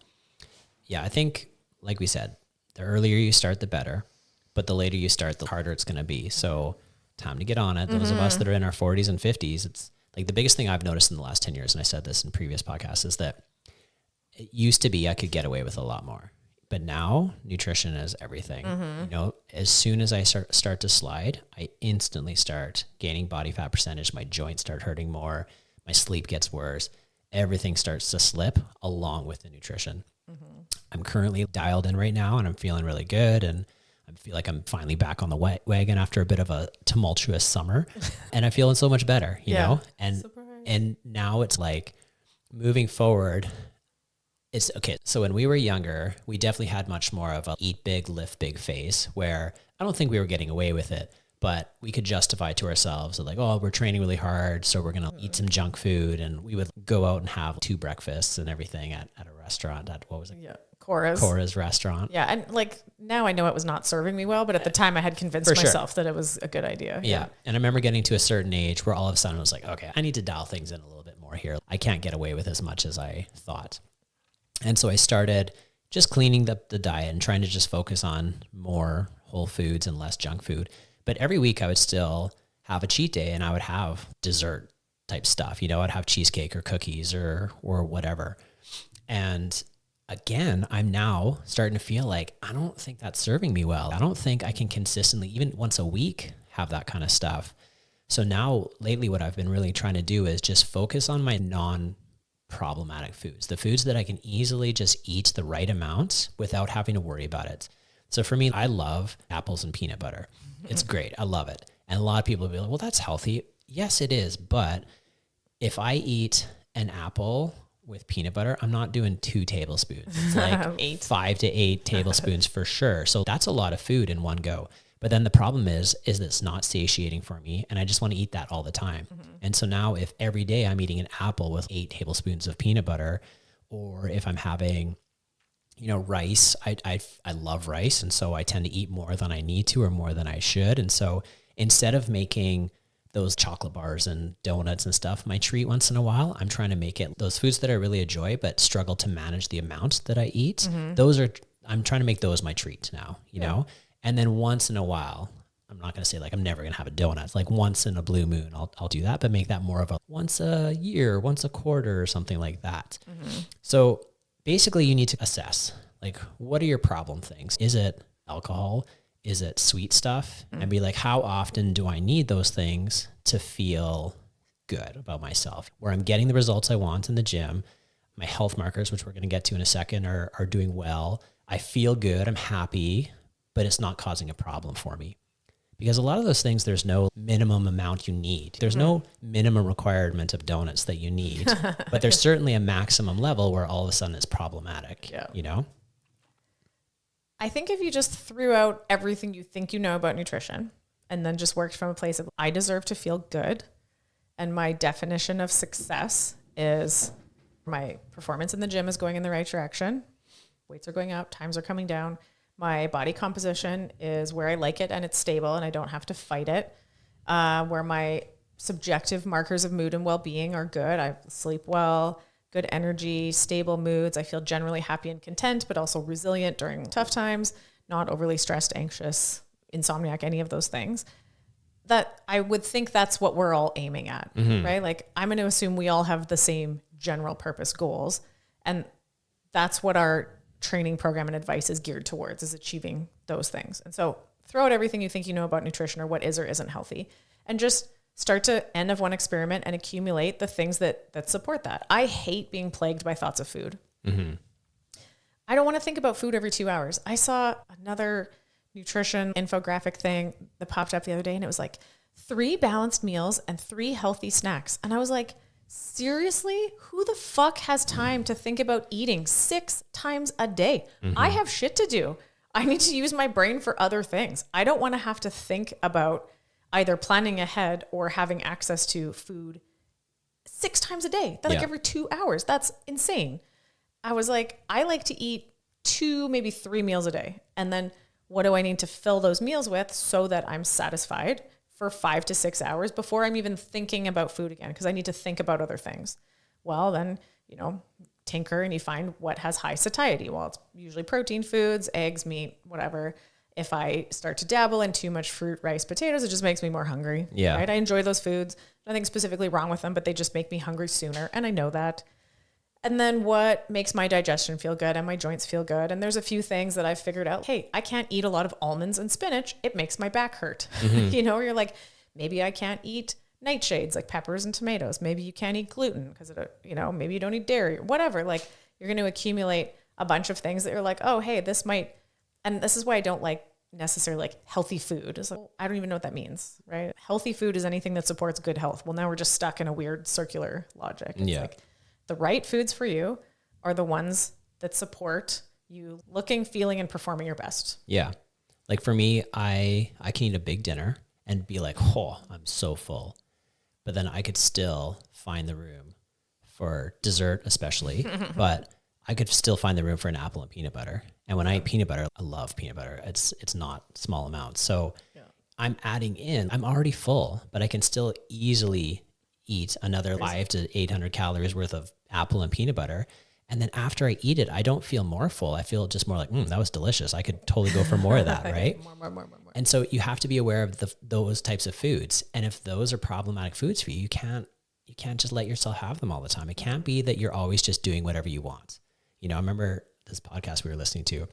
Yeah, I think, like we said, the earlier you start, the better. But the later you start, the harder it's going to be. So time to get on it. Those of us that are in our 40s and 50s, it's like the biggest thing I've noticed in the last 10 years, and I said this in previous podcasts, is that it used to be I could get away with a lot more. But now nutrition is everything. As soon as I start to slide, I instantly start gaining body fat percentage. My joints start hurting more. My sleep gets worse. Everything starts to slip along with the nutrition. I'm currently dialed in right now and I'm feeling really good. And I feel like I'm finally back on the wagon after a bit of a tumultuous summer and I'm feeling so much better, you know? And now it's like moving forward, it's okay. So when we were younger, we definitely had much more of a eat big, lift big phase where I don't think we were getting away with it, but we could justify to ourselves that like, oh, we're training really hard, so we're going to eat some junk food. And we would go out and have 2 breakfasts and everything at a restaurant at, what was it? Yeah. Cora's restaurant. Yeah. And like, now I know it was not serving me well, but at the time I had convinced myself that it was a good idea. Yeah. And I remember getting to a certain age where all of a sudden I was like, okay, I need to dial things in a little bit more here. I can't get away with as much as I thought. And so I started just cleaning up the diet and trying to just focus on more whole foods and less junk food. But every week I would still have a cheat day and I would have dessert type stuff. I'd have cheesecake or cookies or whatever. And again, I'm now starting to feel like, I don't think that's serving me well. I don't think I can consistently, even once a week, have that kind of stuff. So now lately what I've been really trying to do is just focus on my non-problematic foods, the foods that I can easily just eat the right amount without having to worry about it. So for me, I love apples and peanut butter. It's great. I love it. And a lot of people will be like, well, that's healthy. Yes, it is. But if I eat an apple with peanut butter, I'm not doing 2 tablespoons. It's like 5 to 8 tablespoons for sure. So that's a lot of food in one go. But then the problem is it's not satiating for me. And I just want to eat that all the time. And so now if every day I'm eating an apple with 8 tablespoons of peanut butter, or if I'm having, rice, I love rice. And so I tend to eat more than I need to or more than I should. And so instead of making those chocolate bars and donuts and stuff my treat once in a while, I'm trying to make it those foods that I really enjoy, but struggle to manage the amount that I eat. I'm trying to make those my treats now, you know? And then once in a while, I'm not going to say like, I'm never going to have a donut. It's like once in a blue moon, I'll do that, but make that more of a once a year, once a quarter or something like that. So basically you need to assess, like, what are your problem things? Is it alcohol? Is it sweet stuff? And be like, how often do I need those things to feel good about myself? Where I'm getting the results I want in the gym, my health markers, which we're going to get to in a second, are doing well. I feel good. I'm happy, but it's not causing a problem for me. Because a lot of those things, there's no minimum amount you need. There's no minimum requirement of donuts that you need, but there's certainly a maximum level where all of a sudden it's problematic, I think if you just threw out everything you think you know about nutrition and then just worked from a place of, I deserve to feel good. And my definition of success is my performance in the gym is going in the right direction. Weights are going up, times are coming down. My body composition is where I like it and it's stable and I don't have to fight it. Where my subjective markers of mood and well-being are good. I sleep well, good energy, stable moods. I feel generally happy and content, but also resilient during tough times. not overly stressed, anxious, insomniac, any of those things, that I would think that's what we're all aiming at, right? Like I'm going to assume we all have the same general purpose goals. And that's what our training program and advice is geared towards, is achieving those things. And so throw out everything you think you know about nutrition or what is or isn't healthy, and just start to end of one experiment and accumulate the things that support that. I hate being plagued by thoughts of food. I don't want to think about food every 2 hours. I saw another nutrition infographic thing that popped up the other day, and it was like 3 balanced meals and 3 healthy snacks. And I was like, seriously, who the fuck has time to think about eating 6 times a day? I have shit to do. I need to use my brain for other things. I don't want to have to think about either planning ahead or having access to food 6 times a day. That's like every 2 hours. That's insane. I was like, I like to eat 2, maybe 3 meals a day. And then what do I need to fill those meals with so that I'm satisfied for 5 to 6 hours before I'm even thinking about food again? Because I need to think about other things. Well, then, tinker and you find what has high satiety. Well, it's usually protein foods, eggs, meat, whatever. If I start to dabble in too much fruit, rice, potatoes, it just makes me more hungry. Yeah. Right? I enjoy those foods. Nothing specifically wrong with them, but they just make me hungry sooner. And I know that. And then what makes my digestion feel good and my joints feel good? And there's a few things that I've figured out. Hey, I can't eat a lot of almonds and spinach. It makes my back hurt. You're like, maybe I can't eat nightshades like peppers and tomatoes. Maybe you can't eat gluten because, maybe you don't eat dairy or whatever. Like you're going to accumulate a bunch of things that you're like, oh, hey, this might, and this is why I don't like necessarily like healthy food. It's like, I don't even know what that means, right? Healthy food is anything that supports good health. Well, now we're just stuck in a weird circular logic. It's like, the right foods for you are the ones that support you looking, feeling, and performing your best. Yeah. Like for me, I can eat a big dinner and be like, oh, I'm so full. But then I could still find the room for dessert, especially, but I could still find the room for an apple and peanut butter. And when I eat peanut butter, I love peanut butter. It's not small amounts. So I'm adding in, I'm already full, but I can still easily eat another 500 to 800 calories worth of apple and peanut butter. And then after I eat it, I don't feel more full. I feel just more like, that was delicious. I could totally go for more of that, right? More. And so you have to be aware of those types of foods. And if those are problematic foods for you, you can't just let yourself have them all the time. It can't be that you're always just doing whatever you want. I remember this podcast we were listening to,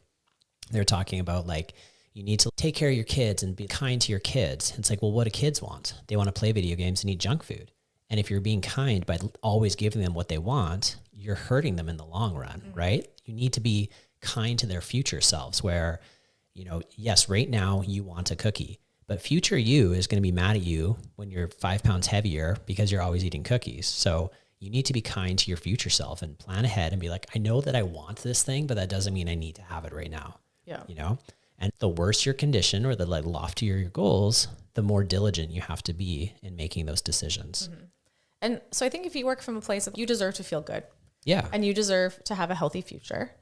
they were talking about like, you need to take care of your kids and be kind to your kids. It's like, well, what do kids want? They want to play video games and eat junk food. And if you're being kind by always giving them what they want, you're hurting them in the long run, right? You need to be kind to their future selves where, yes, right now you want a cookie, but future you is going to be mad at you when you're 5 pounds heavier because you're always eating cookies. So you need to be kind to your future self and plan ahead and be like, I know that I want this thing, but that doesn't mean I need to have it right now. Yeah. And the worse your condition or the loftier your goals, the more diligent you have to be in making those decisions. And so I think if you work from a place of you deserve to feel good. Yeah. And you deserve to have a healthy future.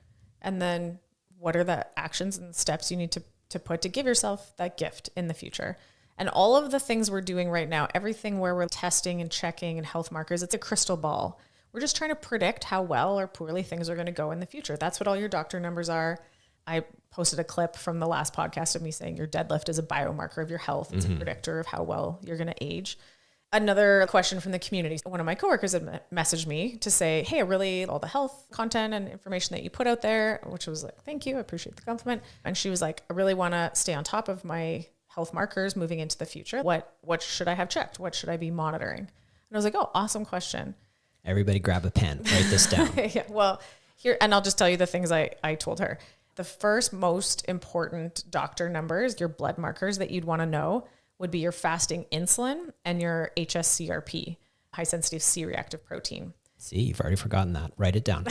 And then what are the actions and steps you need to put to give yourself that gift in the future? And all of the things we're doing right now, everything where we're testing and checking and health markers, it's a crystal ball. We're just trying to predict how well or poorly things are going to go in the future. That's what all your doctor numbers are. I posted a clip from the last podcast of me saying your deadlift is a biomarker of your health. It's a predictor of how well you're going to age. Another question from the community. One of my coworkers had messaged me to say, hey, I really all the health content and information that you put out there, which was like, thank you. I appreciate the compliment. And she was like, I really want to stay on top of my health markers moving into the future. What should I have checked? What should I be monitoring? And I was like, oh, awesome question. Everybody grab a pen, write this down. Yeah, well, here, and I'll just tell you the things I told her. The first most important doctor numbers, your blood markers that you'd want to know, would be your fasting insulin and your HSCRP, high sensitive C-reactive protein. See, you've already forgotten that. Write it down.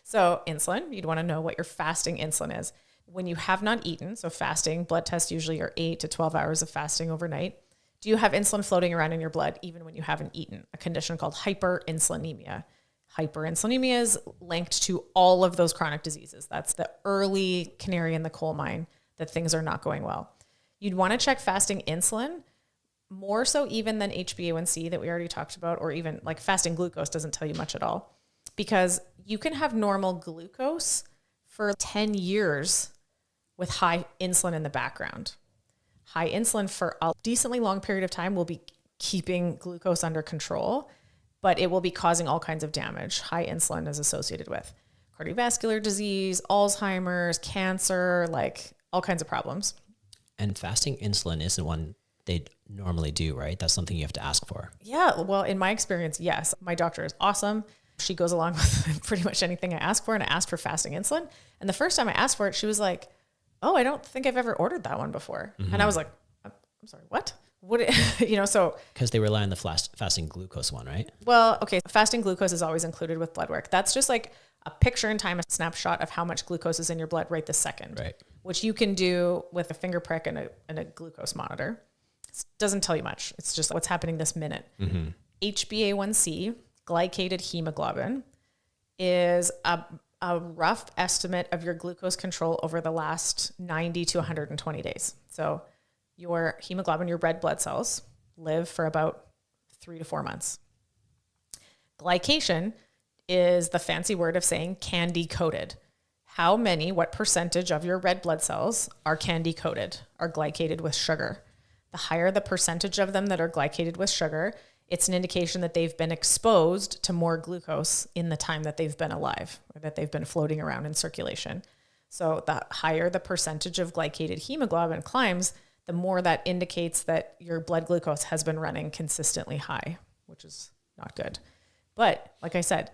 So insulin, you'd want to know what your fasting insulin is. When you have not eaten, so fasting, blood tests usually are 8 to 12 hours of fasting overnight. Do you have insulin floating around in your blood even when you haven't eaten? A condition called hyperinsulinemia. Hyperinsulinemia is linked to all of those chronic diseases. That's the early canary in the coal mine that things are not going well. You'd want to check fasting insulin more so even than HbA1c that we already talked about, or even like fasting glucose doesn't tell you much at all, because you can have normal glucose for 10 years with high insulin in the background. High insulin for a decently long period of time will be keeping glucose under control, but it will be causing all kinds of damage. High insulin is associated with cardiovascular disease, Alzheimer's, cancer, like all kinds of problems. And fasting insulin isn't one they normally do, right? That's something you have to ask for. Yeah. Well, in my experience, yes. My doctor is awesome. She goes along with pretty much anything I ask for, and I asked for fasting insulin. And the first time I asked for it, she was like, "Oh, I don't think I've ever ordered that one before." Mm-hmm. And I was like, "I'm sorry, what?" So because they rely on the fasting glucose one, right? Well, okay. Fasting glucose is always included with blood work. That's just like a picture in time, a snapshot of how much glucose is in your blood right this second, right? Which you can do with a finger prick and a glucose monitor. It doesn't tell you much. It's just what's happening this minute. Mm-hmm. HbA1c, glycated hemoglobin, is a rough estimate of your glucose control over the last 90 to 120 days. So your hemoglobin, your red blood cells, live for about 3 to 4 months. Glycation is the fancy word of saying candy coated. What percentage of your red blood cells are candy coated, are glycated with sugar? The higher the percentage of them that are glycated with sugar, it's an indication that they've been exposed to more glucose in the time that they've been alive, or that they've been floating around in circulation. So the higher the percentage of glycated hemoglobin climbs, the more that indicates that your blood glucose has been running consistently high, which is not good. But like I said,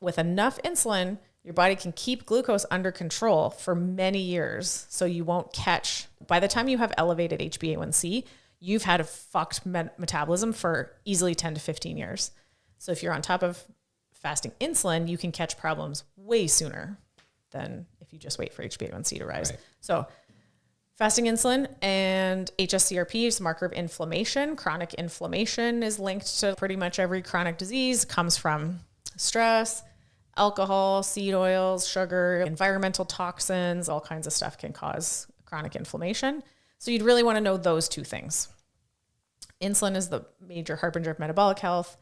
with enough insulin, your body can keep glucose under control for many years. So you won't catch, by the time you have elevated HbA1c, you've had a fucked metabolism for easily 10 to 15 years. So if you're on top of fasting insulin, you can catch problems way sooner than if you just wait for HbA1c to rise. Right. So fasting insulin and hsCRP is a marker of inflammation. Chronic inflammation is linked to pretty much every chronic disease. It comes from stress, alcohol, seed oils, sugar, environmental toxins, all kinds of stuff can cause chronic inflammation. So you'd really want to know those two things. Insulin is the major harbinger of metabolic health.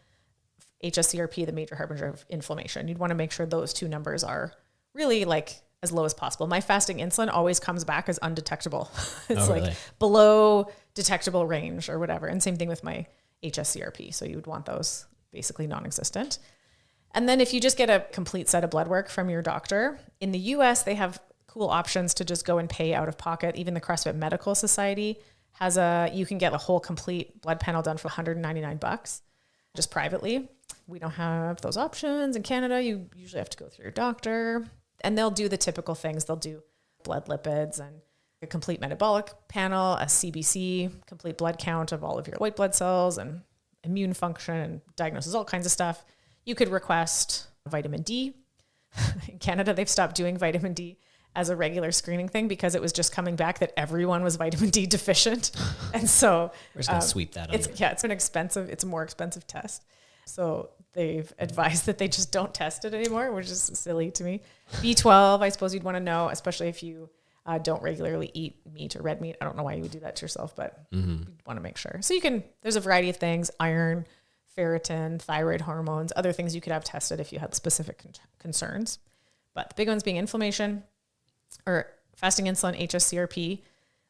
hsCRP, the major harbinger of inflammation. You'd want to make sure those two numbers are really like as low as possible. My fasting insulin always comes back as undetectable. It's really below detectable range or whatever. And same thing with my hsCRP. So you would want those basically non-existent. And then if you just get a complete set of blood work from your doctor, in the US, they have cool options to just go and pay out of pocket. Even the CrossFit Medical Society has you can get a whole complete blood panel done for $199 just privately. We don't have those options in Canada. You usually have to go through your doctor, and they'll do the typical things. They'll do blood lipids and a complete metabolic panel, a CBC, complete blood count of all of your white blood cells and immune function and diagnosis, all kinds of stuff. You could request vitamin D. In Canada, they've stopped doing vitamin D as a regular screening thing because it was just coming back that everyone was vitamin D deficient. And so we're just going to sweep that under. It's a more expensive test. So they've advised that they just don't test it anymore, which is silly to me. B12, I suppose you'd want to know, especially if you don't regularly eat meat or red meat. I don't know why you would do that to yourself, but you'd want to make sure. So there's a variety of things, iron, ferritin, thyroid hormones, other things you could have tested if you had specific concerns. But the big ones being inflammation or fasting insulin, hsCRP.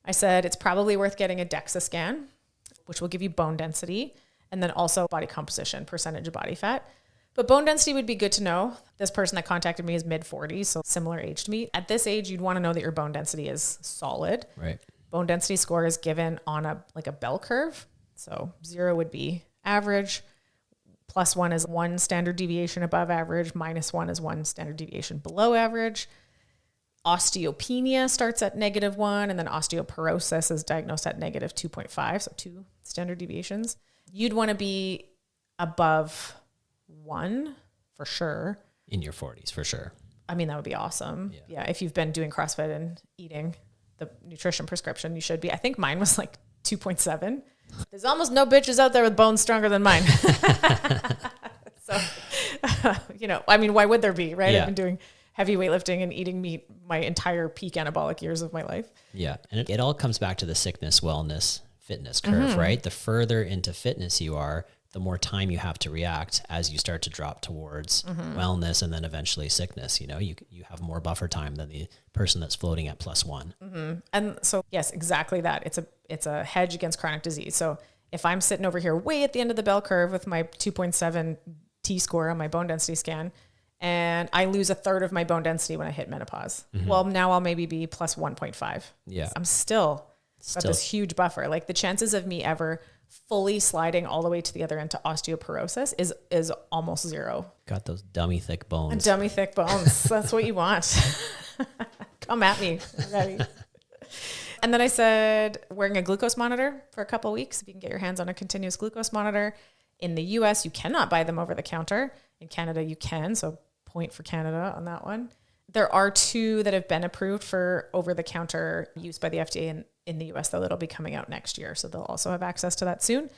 I said it's probably worth getting a DEXA scan, which will give you bone density, and then also body composition, percentage of body fat. But bone density would be good to know. This person that contacted me is mid-40s, so similar age to me. At this age, you'd want to know that your bone density is solid. Right. Bone density score is given on a bell curve. So 0 would be average. +1 is 1 standard deviation above average. -1 is 1 standard deviation below average. Osteopenia starts at -1, and then osteoporosis is diagnosed at -2.5, so 2 standard deviations. You'd want to be above 1 for sure. In your 40s, for sure. I mean, that would be awesome. Yeah, if you've been doing CrossFit and eating the nutrition prescription, you should be. I think mine was like 2.7. There's almost no bitches out there with bones stronger than mine. So, I mean, why would there be, right? Yeah. I've been doing heavy weightlifting and eating meat my entire peak anabolic years of my life. Yeah. And it all comes back to the sickness, wellness, fitness curve, right? The further into fitness you are, the more time you have to react as you start to drop towards wellness and then eventually sickness. You know, you have more buffer time than the person that's floating at +1. And so, yes, exactly that. It's a hedge against chronic disease. So if I'm sitting over here way at the end of the bell curve with my 2.7 T-score on my bone density scan, and I lose a third of my bone density when I hit menopause, well, now I'll maybe be plus 1.5. Yeah. I'm still got this huge buffer. Like the chances of me ever fully sliding all the way to the other end to osteoporosis is almost zero. Got those dummy thick bones. Dummy thick bones. That's what you want. Come at me. I'm ready. And then I said, wearing a glucose monitor for a couple of weeks. If you can get your hands on a continuous glucose monitor. In the US, you cannot buy them over the counter. In Canada, you can. So point for Canada on that one. There are 2 that have been approved for over-the-counter use by the FDA in the US, though that'll be coming out next year. So they'll also have access to that soon.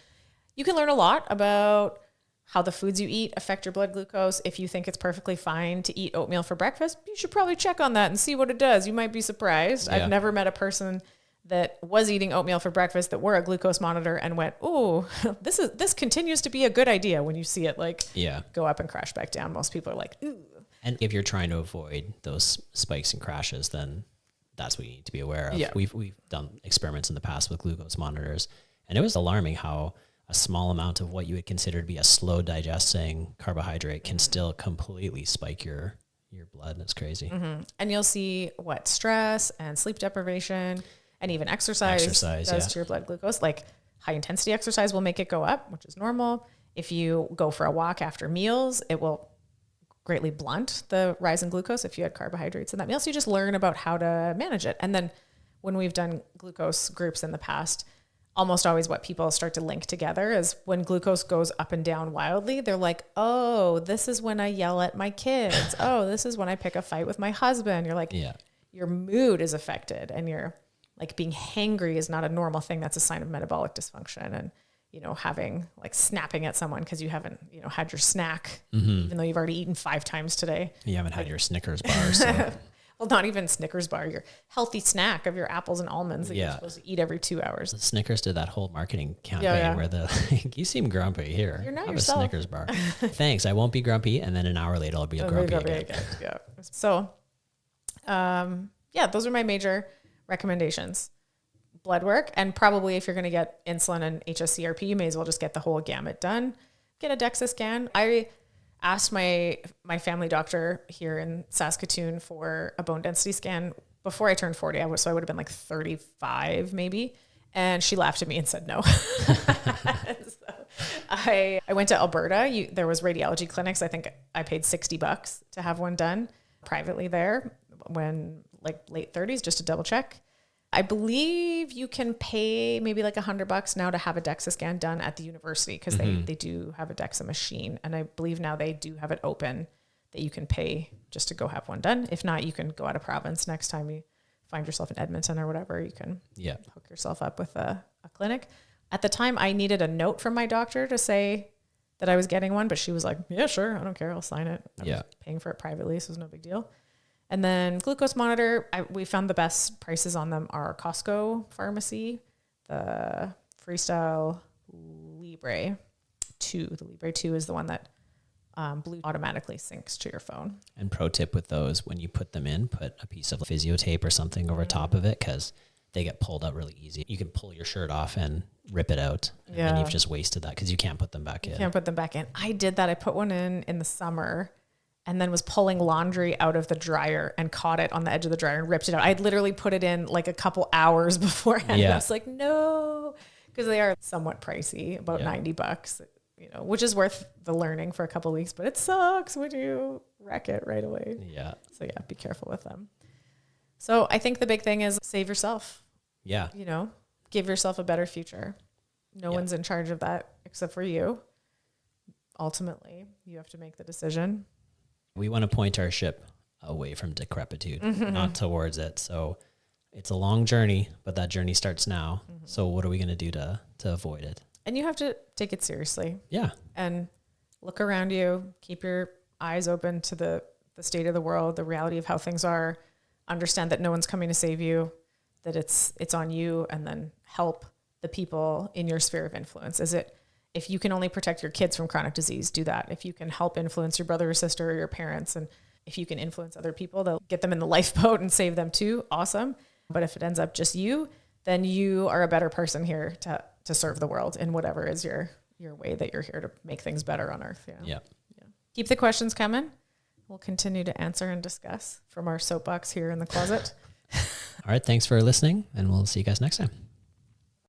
You can learn a lot about how the foods you eat affect your blood glucose. If you think it's perfectly fine to eat oatmeal for breakfast, you should probably check on that and see what it does. You might be surprised. Yeah. I've never met a person that was eating oatmeal for breakfast that wore a glucose monitor and went, "Oh, this continues to be a good idea." When you see it go up and crash back down, most people are like, "Ooh." And if you're trying to avoid those spikes and crashes, then that's what you need to be aware of. Yeah. We've done experiments in the past with glucose monitors, and it was alarming how a small amount of what you would consider to be a slow digesting carbohydrate can still completely spike your blood. It's crazy. And you'll see what stress and sleep deprivation and even exercise does to your blood glucose. Like high intensity exercise will make it go up, which is normal. If you go for a walk after meals, it will greatly blunt the rise in glucose if you had carbohydrates in that meal. So you just learn about how to manage it. And then when we've done glucose groups in the past, almost always what people start to link together is when glucose goes up and down wildly, they're like, "Oh, this is when I yell at my kids. Oh, this is when I pick a fight with my husband." You're like, your mood is affected, and you're like, being hangry is not a normal thing. That's a sign of metabolic dysfunction. And, having snapping at someone because you haven't, had your snack, even though you've already eaten 5 times today. You haven't had your Snickers bar. So. Well, not even Snickers bar, your healthy snack of your apples and almonds that you're supposed to eat every 2 hours. The Snickers did that whole marketing campaign where you seem grumpy here. You're not have yourself. A Snickers bar. Thanks. I won't be grumpy. And then an hour later, I'll be grumpy again. Yeah. So, those are my major recommendations. Blood work, and probably if you're going to get insulin and HSCRP, you may as well just get the whole gamut done. Get a DEXA scan. I asked my family doctor here in Saskatoon for a bone density scan before I turned 40. So I would have been like 35 maybe. And she laughed at me and said no. So I went to Alberta. There was radiology clinics. I think I paid $60 to have one done privately there when late 30s, just to double check. I believe you can pay maybe $100 now to have a DEXA scan done at the university because they do have a DEXA machine. And I believe now they do have it open that you can pay just to go have one done. If not, you can go out of province next time you find yourself in Edmonton or whatever. You can hook yourself up with a clinic. At the time, I needed a note from my doctor to say that I was getting one, but she was like, "Yeah, sure. I don't care. I'll sign it." I was paying for it privately, so it was no big deal. And then glucose monitor, we found the best prices on them are Costco Pharmacy, the Freestyle Libre 2. The Libre 2 is the one that Blue automatically syncs to your phone. And pro tip with those, when you put them in, put a piece of physio tape or something over top of it because they get pulled out really easy. You can pull your shirt off and rip it out. And then you've just wasted that because you can't put them back in. You can't put them back in. I did that. I put one in the summer and then was pulling laundry out of the dryer and caught it on the edge of the dryer and ripped it out. I'd literally put it in a couple hours beforehand. Yeah. I was like, no, because they are somewhat pricey, about $90, which is worth the learning for a couple of weeks, but it sucks when you wreck it right away. Yeah. So be careful with them. So I think the big thing is save yourself. Yeah. Give yourself a better future. No one's in charge of that except for you. Ultimately, you have to make the decision. We want to point our ship away from decrepitude, not towards it. So it's a long journey, but that journey starts now. So what are we going to do to avoid it? And you have to take it seriously. Yeah. And look around you, keep your eyes open to the state of the world, the reality of how things are, understand that no one's coming to save you, that it's on you, and then help the people in your sphere of influence. Is If you can only protect your kids from chronic disease, do that. If you can help influence your brother or sister or your parents, and if you can influence other people, they'll get them in the lifeboat and save them too. Awesome. But if it ends up just you, then you are a better person here to serve the world in whatever is your way that you're here to make things better on earth. Yeah. Keep the questions coming. We'll continue to answer and discuss from our soapbox here in the closet. All right. Thanks for listening, and we'll see you guys next time.